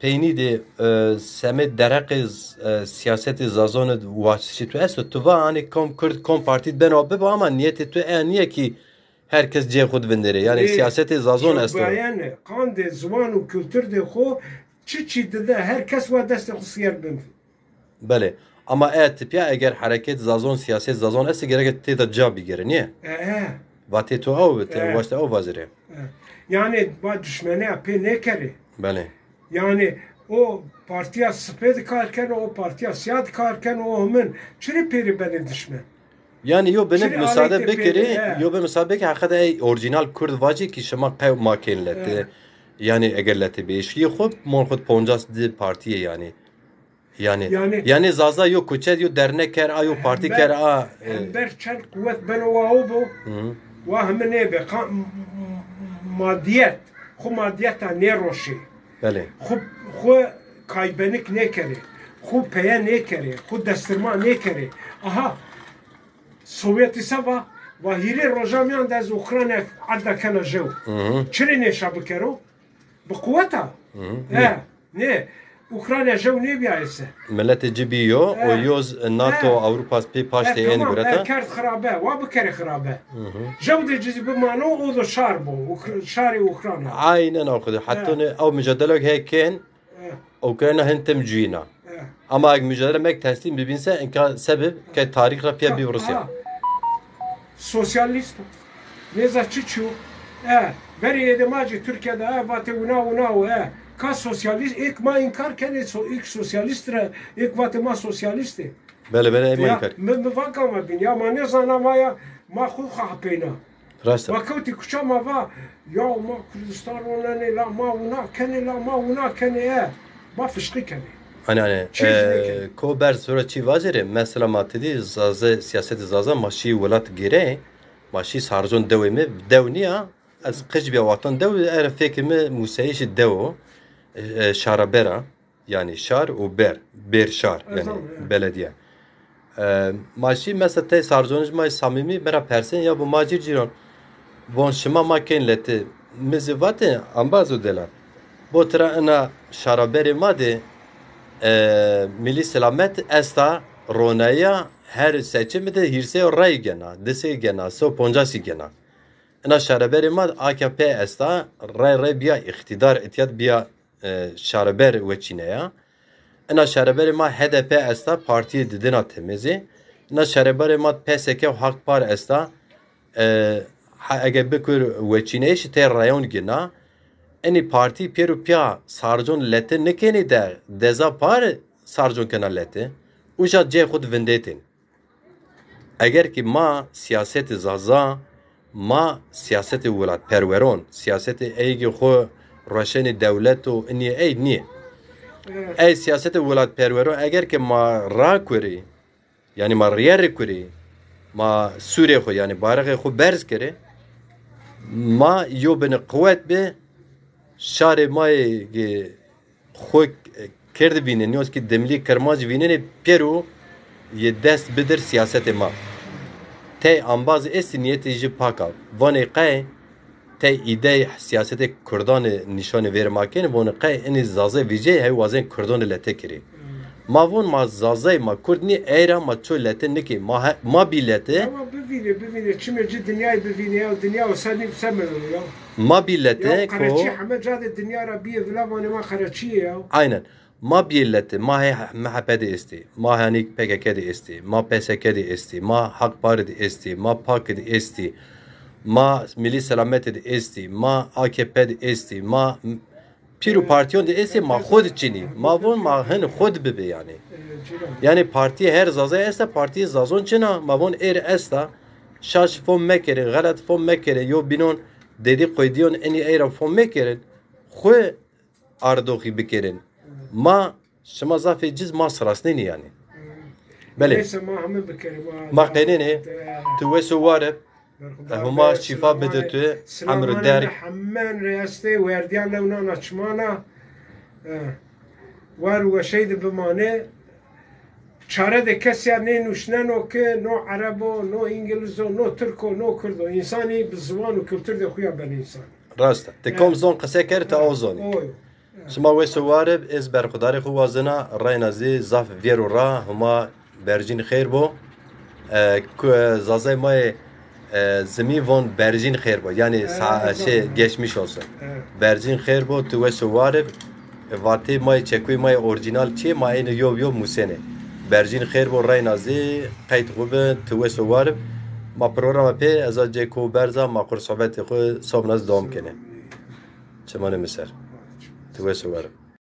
peyni de semet derekiz siyaseti zazonu vaçşi tu esto tu va hani kom parti ben abi ama niyeti tu niye ki herkes cih xud vindire yani siyaseti zazon esto. Yani kan de zaman u kültür de xo çi de herkes ve deste xusiyar bin. Bele. Ama tipiya eğer hareket zazon siyaset zazon ese gerek te da cabi gere niye? Vate tu av te vaşta av vazire. Yani ba düşmene pe ne kere? Bele. Yani o partiya sped karken o partiya siyad karken o hemen çiri peri beni düşme. Yani yo benim müsaade bekeri yo ben müsaade bekeri hakikaten ey orijinal Kurd vacı ki şema qav makinlete yani egerlete beşi xop mon xod 50 di partiye yani zaza yo kuçet yo dernek ker ayo parti ker a berçel kuvvet ben o bu ve hemene be madiyet xu madiyeta ne roşi. Bele. Xu kaybenik ne kere? Xu peye ne kere? Xu destirma ne kere? Aha Sovyeti sava ve hiri rojamiyan da z Ukrayna adda kana jev. Çiri ne şabikero? Bu kuvveta. Ne? Ukrayna jev ne biyayse? Milleti cibiyo o yoz NATO Avrupa pe paşte en göreta. Kert xarabe, wa bu kere xarabe. Jev de cibi mano o da şar bu. Şari Ukrayna. Aynen okudu. Hatta ne o mücadelek heken Ukrayna hentem cina. Ama mücadele mek teslim bibinse enka sebep ke tarih rapiya bir Rusya. Sosyalist. Ne zaççu? Beri edemacı Türkiye'de vate una ka sosyalist ilk ma inkar kene ilk sosyalistre ilk vate ma sosyalisti. Bele ema inkar. Me vakama bin ya ma ne zana ma xu xapena. Rasta. Vakati kuça ma va ya ma Kürdistan ona ne la ma una kene ma fışkı kene. Hani ko ber sonra çi vazire mesela matedi zaze siyaseti zaza maşi velat gire maşi sarjon devimi devniya az qıç bir vatan dev er fikrimi musayiş dev şarabera yani şar u ber şar yani belediye maşi mesela te sarjonij may samimi bera persen ya bu macir ciron von şima maken lete mezivate ambazo dela botra ana şaraberi made Milli Selamet esta ronaya her seçimde hirse ray gena, dese gena, so ponjasi gena. Ena şaraberi mad AKP esta ray biya iktidar etiyat biya şaraber veçineya. Ena şaraberi mad HDP esta partiye didina temizi. Ena şaraberi mad PSK Hak Par esta eğer bekur veçineş te rayon gena. Eni parti peru pia sarjon lete nekeni de deza par sarjon kena lete uja je khud vendetin eğer ki ma siyaset zaza ما سیاست ولایت پروران سیاست ایگی خو روشن دولت و اینی ای نیه ای سیاست ولایت پروران اگر که ما را کری یعنی ما ریر کری ما سوره خو یعنی بارغ خو برز کری ما یو بن قوت به شار ما خو کرد بینه نیاز که دملی کرماج بینه پیرو یه دست بدر سیاست ما تی انباز است نیتی جی پاکا وانی قای تی ایده سیاست کردان نشان ویرماکن وانی قای این زازه ویجه هی وازن کردان لته کری ما وون ما زازه ما کردنی ایرا ما چو لته نکی ما بی لته ama bivine çimeci dünyayı bivine ya dünya o seni semelo ya ما بی لته ya کو Karachi hamed jade dünya rabiye vlavane ma Karachi ya aynen ما بیلته ما هی محبت استی ما هنی پکک دی استی ما پسک دی استی ما حق بار دی استی ما پاک دی استی ما ملی سلامت دی استی ما AKP دی استی ما پیرو پارتیون دی استی ما خود چینی ما وون ما هن خود ببی yani parti her zaza است parti zazon çina ma won est şaş fon mekere galat fon mekere yo binon dedi koydiyon eni era fon mekere xu ardoxi bikerin ما شما ضعف جز ما سراسنيني يعني بله neyse ma hamed bikerim ما قينيني توسو وارب هما شفاء بدتو عمر الدار حمان رياستي ويرديان لونا نچمانا وار وشيد بمانه çare de kesya ne nuşnen o ki no arabo no İngilizce no Türko no Kurdo insani bir zaman ve kültür de kuya ben insan rasta tekom zon qase kert awzoni شما ویسو وارب از برخداری خو وازنا رای نزی زاف ویرو را هما برجین خیر بو که زازای ما زمین وان برجین خیر بو یعنی ساعه geçmiş olsun برجین خیر بو تو ویسو وارب واتی ما چکوی ما اورجینال چی ما این یو موسنه برجین خیر بو رای نزی قید خوب تو ویسو وارب ما پروگرام پی از جکو برزا ما قرص صحبت خو صاحب ناز دوام کنه چمانه مصر تو ویسو وارب